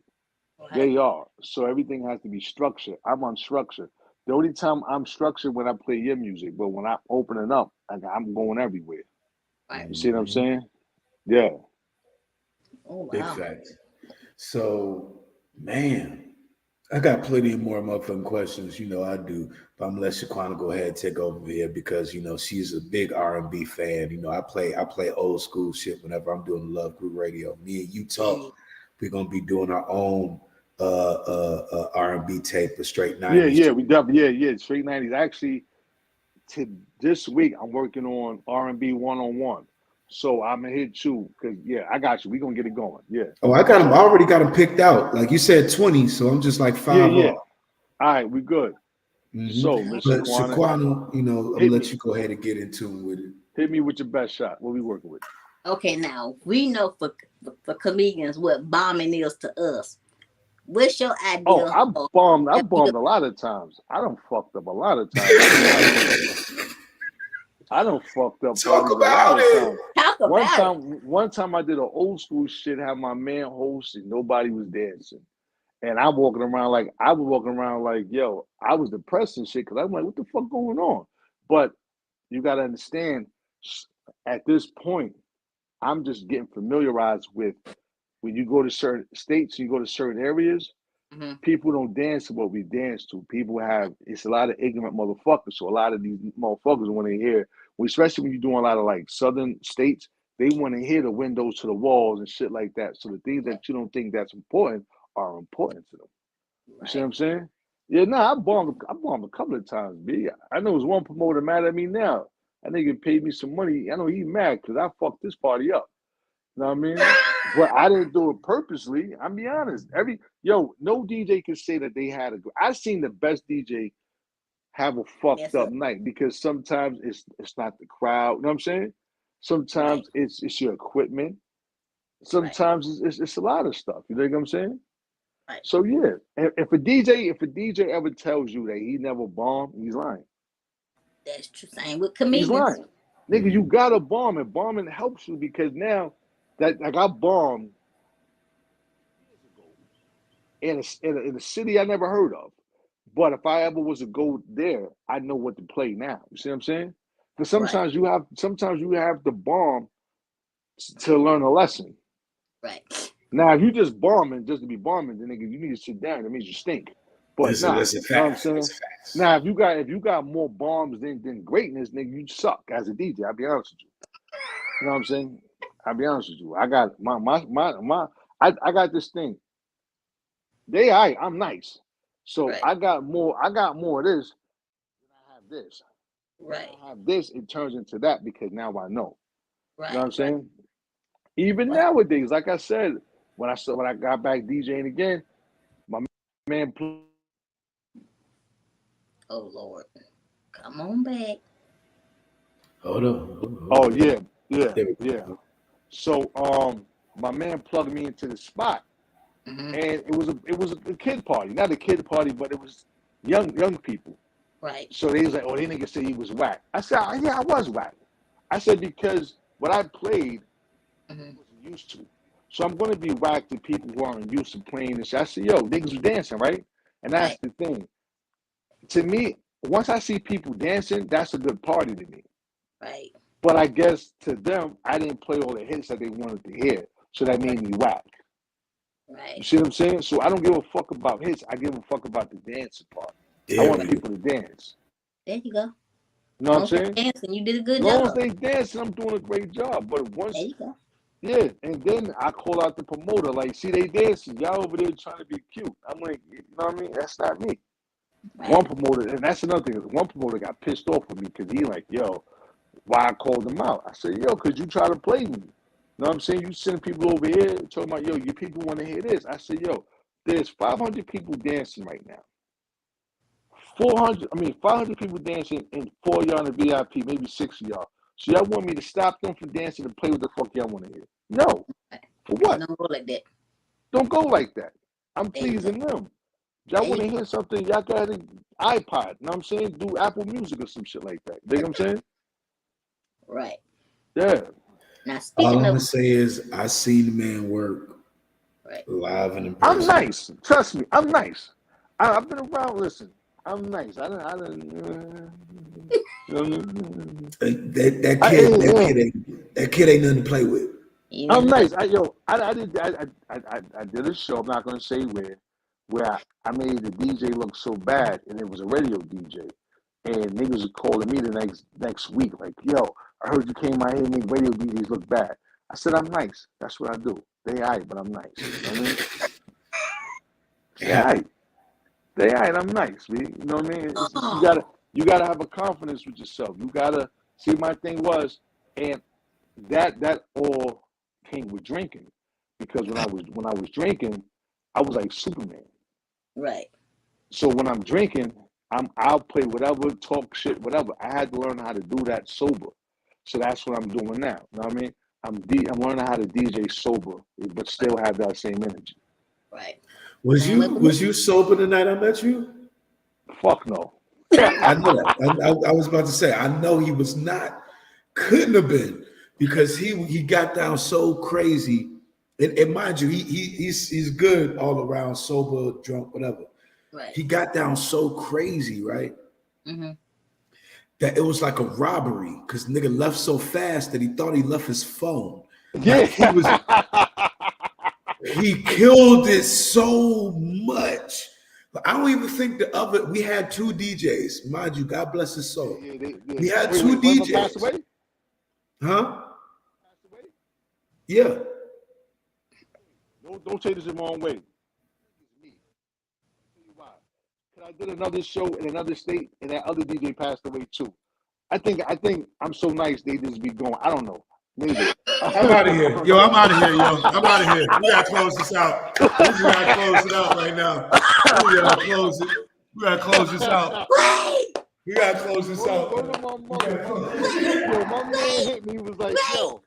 Right. They are. So everything has to be structured. I'm unstructured. The only time I'm structured when I play your music, but when I open it up, I'm going everywhere. Right. You see what I'm Mhm. saying? Yeah. Oh Big wow. facts. So, man, I got plenty of more motherfucking questions. You know I do, but I'm gonna let Shaquana go ahead and take over here because she's a big R&B fan. I play old school shit whenever I'm doing Love Group Radio. Me and you talk. Yeah. We're gonna be doing our own R&B tape for straight Yeah, '90s. yeah, we definitely yeah. Straight 90s. Actually, to this week I'm working on R&B one on one. So I'm gonna hit you because yeah, I got you. We gonna get it going. Yeah, Oh, I got him. I already got him picked out. Like you said, 20. So I'm just like yeah, five yeah. off. All right, we good. So Miss But Shaquana, Shaquana, I'm gonna hit let me. you go ahead and get into him with it. Hit me with your best shot. What we working with? Okay, now we know for comedians what bombing is to us. What's your Oh, idea I of bombed. I ideal? bombed a lot of times. I done fucked up a lot of times. I'll be honest with you. I done fucked up Talk parties a lot about of it. times. Talk about it. One time I did an old school shit, had my man host and nobody was dancing. And I was walking around like, yo, I was depressed and shit because I'm like, what the fuck going on? But you got to understand, at this point, I'm just getting familiarized with when you go to certain states, you go to certain areas, Hmm. people don't dance to what we dance to. People have it's a lot of ignorant motherfuckers. So a lot of these motherfuckers want to hear, especially when you're doing a lot of like southern states, they want to hear the windows to the walls and shit like that. So the things that you don't think that's important are important to them. You see what Right. I'm saying? Yeah, no, I bombed a couple of times, B. I know there's one promoter mad at me now. That nigga paid me some money. I know he mad because I fucked this party up. You know what I mean? But I didn't do it purposely. I'm be honest. No DJ can say that they had a. I seen the best DJ have a fucked Mess up up. night because sometimes it's not the crowd. You know what I'm saying? Right. Sometimes it's your equipment. Right. Sometimes it's a lot of stuff. You know what I'm saying? Right. So yeah, if a DJ ever tells you that he never bombed, he's lying. That's true. Same with He's comedians. lying. Nigga, you gotta bomb and bombing helps you because now that like I bombed years ago in a city I never heard of. But if I ever was to go there, I know what to play now. You see what I'm saying? Because Right. sometimes you have to bomb to learn a lesson. Right. Now, if you just bombing just to be bombing, then nigga, you need to sit down. That means you stink. But nah, That's a you know what I'm fact. saying? That's a fact. Now, if you got more bombs than greatness, nigga, you suck as a DJ. I'll be honest with you. You know what I'm saying? I'll be honest with you. I got I got this thing. I'm nice. So Right. I got more of this than I have this. When Right. I have this, it turns into that because now I know. You know what Right. I'm Right. saying? Even Right. nowadays, like I said, when I got back DJing again, my man Oh Lord. Come on back. Hold on. Hold oh on. yeah, yeah, There we yeah. go. So my man plugged me into the spot Hmm. and it was a kid party. Not a kid party, but it was young people. Right. So they was like, oh, they nigga said he was whack. I said, "Oh, yeah, I was whack. I said because what I played Hmm. wasn't used to. So I'm gonna be whack to people who aren't used to playing this. I said, yo, niggas was dancing, right? And that's Right. the thing. To me, once I see people dancing, that's a good party to me. Right. But I guess to them, I didn't play all the hits that they wanted to hear. So that Right. made me whack. You Right. see what I'm saying? So I don't give a fuck about hits. I give a fuck about the dancing part. I There want Right. we go. people to dance. There you go. You know what I'm Long as saying? they dancing, you did a As good long as job. they dancing, I'm doing a great job. But There once, you go. yeah, and then I call out the promoter, like, see, they dancing. Y'all over there trying to be cute. I'm like, you know what I mean? That's not me. One Right. promoter, and that's another thing. One promoter got pissed off with me because he like, yo, why I called him out? I said, yo, because you try to play me. You know what I'm saying? You send people over here talking about, yo, you people want to hear this. I said, yo, there's 500 people dancing right now. 500 people dancing, and four of y'all in the VIP, maybe six of y'all. So y'all want me to stop them from dancing and play what the fuck y'all want to hear? No. Right. For It what? don't go like that. Don't go like that. I'm There you go. pleasing them. Y'all There want you to go. hear something? Y'all got an iPod. You know what I'm saying? Do Apple Music or some shit like that. You know what I'm saying? Right. Yeah. Now All speaking I'm of gonna say is I seen the man work right. live and in I'm person. nice. Trust me. I'm nice. I've been around. Listen, I'm nice. That I, kid, I, that kid ain't nothing to play with. You I'm know nice. I did a show. I'm not gonna say where I made the DJ look so bad, and it was a radio DJ, and niggas was calling me the next week like, yo, I heard you came out here and made radio DJs look bad. I said I'm nice. That's what I do. They alright, but I'm nice. You know what I mean? It They alright. happened. They alright. I'm nice. Man. You know what I mean? It's Oh, you gotta have a confidence with yourself. You gotta see. My thing was, and that all came with drinking, because when I was drinking, I was like Superman. Right. So when I'm drinking, I'll play whatever, talk shit, whatever. I had to learn how to do that sober. So that's what I'm doing now. You know what I mean? I'm learning how to DJ sober, but still have that same energy. Right. Was you sober the night I met you? Fuck no. I know that. I was about to say, I know he was not. Couldn't have been, because he got down so crazy. And mind you, he's good all around, sober, drunk, whatever. Right. He got down so crazy, right? Mm-hmm. That it was like a robbery, because nigga left so fast that he thought he left his phone. Yeah. He killed it so much. But I don't even think we had two DJs. Mind you, God bless his soul. Yeah. We had two DJs. Passed away? Huh? Passed away? Yeah. Don't take this the wrong way. It's me. I'll tell you why. Because I did another show in another state, and that other DJ passed away too. I think I'm so nice they just be going. I don't know. Maybe. I'm out of here. Yo, I'm out of here, yo. I'm out of here. We gotta close this out. We gotta close it out right now. We gotta close it. We gotta close this out. We gotta close this out. Yo, my man hit me. He was like, yo.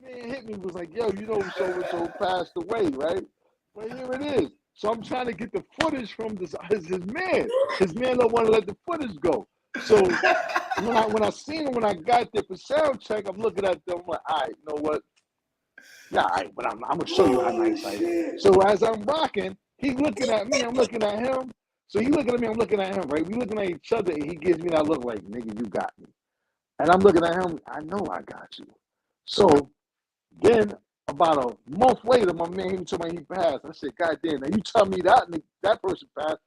My man hit me. Was like, yo, you know, so and so passed away, right? But here it is. So I'm trying to get the footage from his man. His man don't want to let the footage go. So when I seen him, when I got there for sound check, I'm looking at them. I'm like, all right, you know what? Yeah, all right, but I'm gonna show you how nice I am. So as I'm rocking, he looking at me, I'm looking at him. So he looking at me, I'm looking at him, right? We looking at each other, and he gives me that look like, nigga, you got me. And I'm looking at him, I know I got you. So then about a month later, my man hit me told me he passed. I said, God damn, now you tell me that person passed.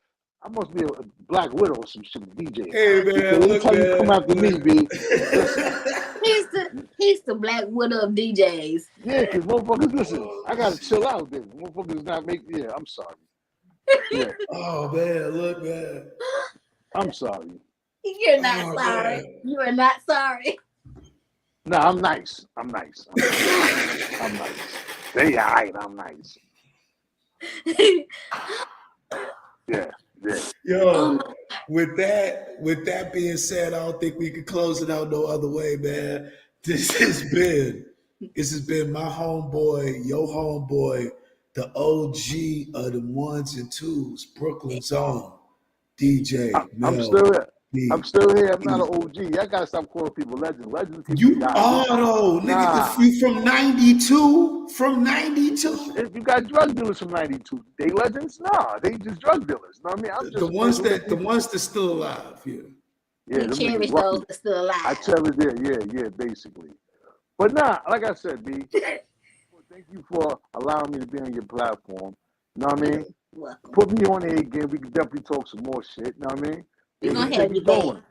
I must be a Black Widow or some shit, DJ. Hey man, look, time you come after me, B. He's the Black Widow of DJs. Yeah, because motherfuckers, listen, I gotta chill out then. Motherfuckers not make. Yeah, I'm sorry. Yeah. Oh man, look, man. I'm sorry. You're not sorry. Man. You are not sorry. No, I'm nice. I'm nice. I'm nice. They all right. I'm nice. Yeah. Yo, with that being said, I don't think we can close it out no other way, man. This has been my homeboy, your homeboy, the OG of the ones and twos, Brooklyn's own DJ. I'm still here. I'm not an OG. I gotta stop calling people legends. Legends. You are though, nigga. You from '92? From '92? If you got drug dealers from '92, they legends? Nah, they just drug dealers. You know what I mean? I'm just the ones that's still alive. Yeah. We cherish those that's still alive. I tell it there. Yeah, basically. But nah, like I said, B. Thank you for allowing me to be on your platform. You know what I mean? Welcome. Put me on there again. We can definitely talk some more shit. You know what I mean? We're gonna have you going.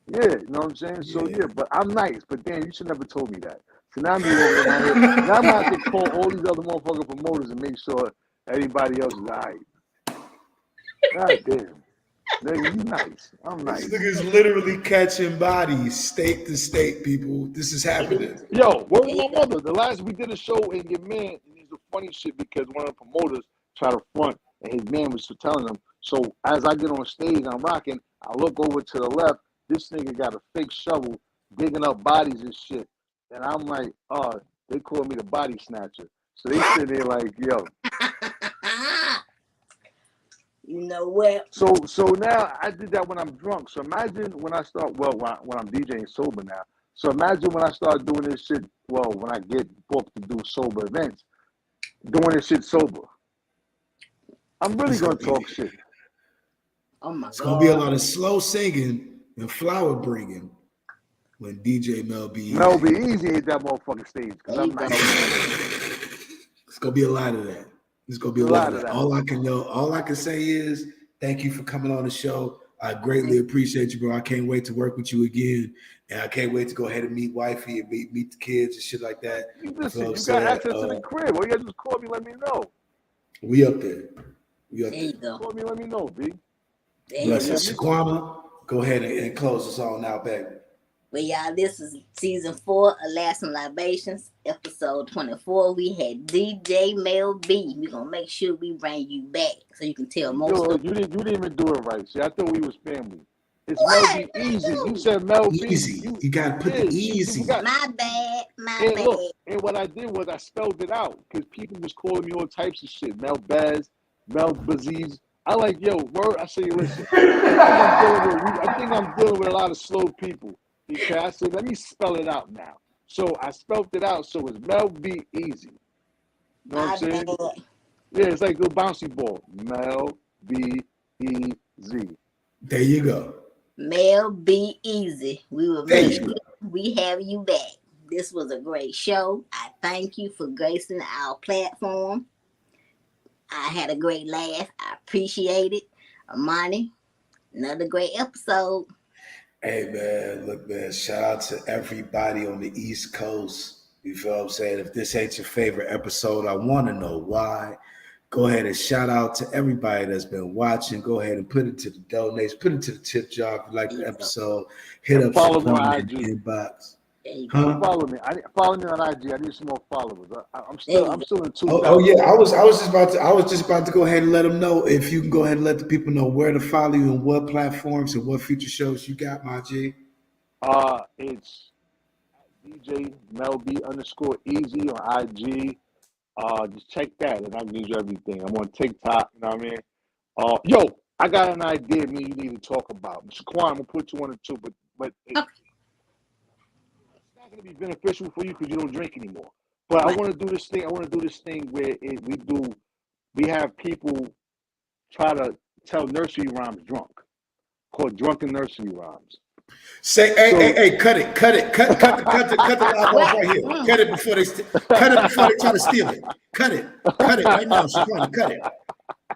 Yeah, you know what I'm saying? So yeah, but I'm nice. But damn, you should never told me that. So now I'm over my head. Now I'm gonna have to call all these other motherfucking promoters and make sure everybody else is alright. God damn. Nigga, you nice. I'm nice. This nigga's literally catching bodies state to state, people. This is happening. Yo, where was my mother? The last we did a show and your man, and it's a funny shit because one of the promoters tried to front and his man was telling him. So as I get on stage, I'm rocking, I look over to the left, this nigga got a fake shovel digging up bodies and shit. And I'm like, oh, they call me the body snatcher. So they sit there like, yo. You know what? So now I did that when I'm drunk. So imagine when I start, when I'm DJing sober now. So imagine when I start doing this shit, when I get booked to do sober events, doing this shit sober. I'm really going to talk shit. Oh my God. It's going to be a lot of slow singing and flower bringing when DJ Mel B. Mel B. Easy hit that motherfucking stage. Cause I'm not. It's going to be a lot of that. There's gonna be a lot of that. All I can say is thank you for coming on the show. I greatly appreciate you, bro. I can't wait to work with you again, and I can't wait to go ahead and meet wifey and meet the kids and shit like that. Listen, you got access to the crib. All you gotta just call me, let me know. We up there. There you go. Call me, let me know, B. Bless you, Shaquena. Go ahead and close us all now, baby. Well, y'all, this is season 4 of Last and Libations, episode 24. We had DJ Mel B. We're gonna make sure we bring you back so you can tell more Yo, stories. you didn't even do it right. See, I thought we was family. It's Mel What? B What I Easy. You do? said Mel B. Easy. You gotta put the You easy. forgot. My bad. My And bad. look, and what I did was I spelled it out because people was calling me all types of shit. Mel Bez, Mel Baziz. I like, yo, word. I say, listen, I think I'm dealing with a lot of slow people because I said, let me spell it out now. So I spelled it out. So it's Mel B Easy. You know what I'm My saying? bad. Yeah, it's like a bouncy ball. Mel B E Z. There you go. Mel B Easy. We will There make you sure go. we have you back. This was a great show. I thank you for gracing our platform. I had a great laugh. I appreciate it. Armani, another great episode. Hey man, look man, shout out to everybody on the East Coast. You feel what I'm saying? If this ain't your favorite episode, I want to know why. Go ahead and shout out to everybody that's been watching. Go ahead and put it to the donations, put it to the tip jar if you like There the you go. episode. Hit And up follow me on Shaquena in IG. the inbox. There you go. And Huh? follow me on IG. I need some more followers. I'm There you still in Oh 2,000. yeah, I was just about to go ahead and let them know if you can go ahead and let the people know where to follow you and what platforms and what future shows you got, my G. It's DJ Mel B _ Easy on IG. Just check that, and I'll give you everything. I'm on TikTok. You know what I mean? Yo, I got an idea. Me, you need to talk about. Shaquan, I'm gonna put you on it too, but it's not gonna be beneficial for you because you don't drink anymore. But I Right. want to do this thing. I want to do this thing where we have people try to tell nursery rhymes drunk, called drunken nursery rhymes. Say, So hey, cut the live off What? right here. Cut it before cut it before they try to steal it. Cut it right now, Shaquana. Cut it.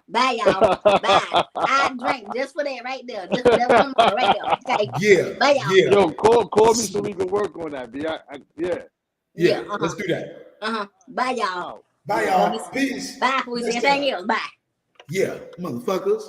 Bye, y'all. Bye. I drank just for that right there. Just for that one more right there. Okay. Yeah, Bye, y'all. yeah, yo, call me so we can work on that. Yeah. Yeah. yeah. Let's do that. Bye, y'all. Wow. Bye, Bye. y'all. Peace. Bye. We say Next anything time. else. Bye. Yeah, motherfuckers.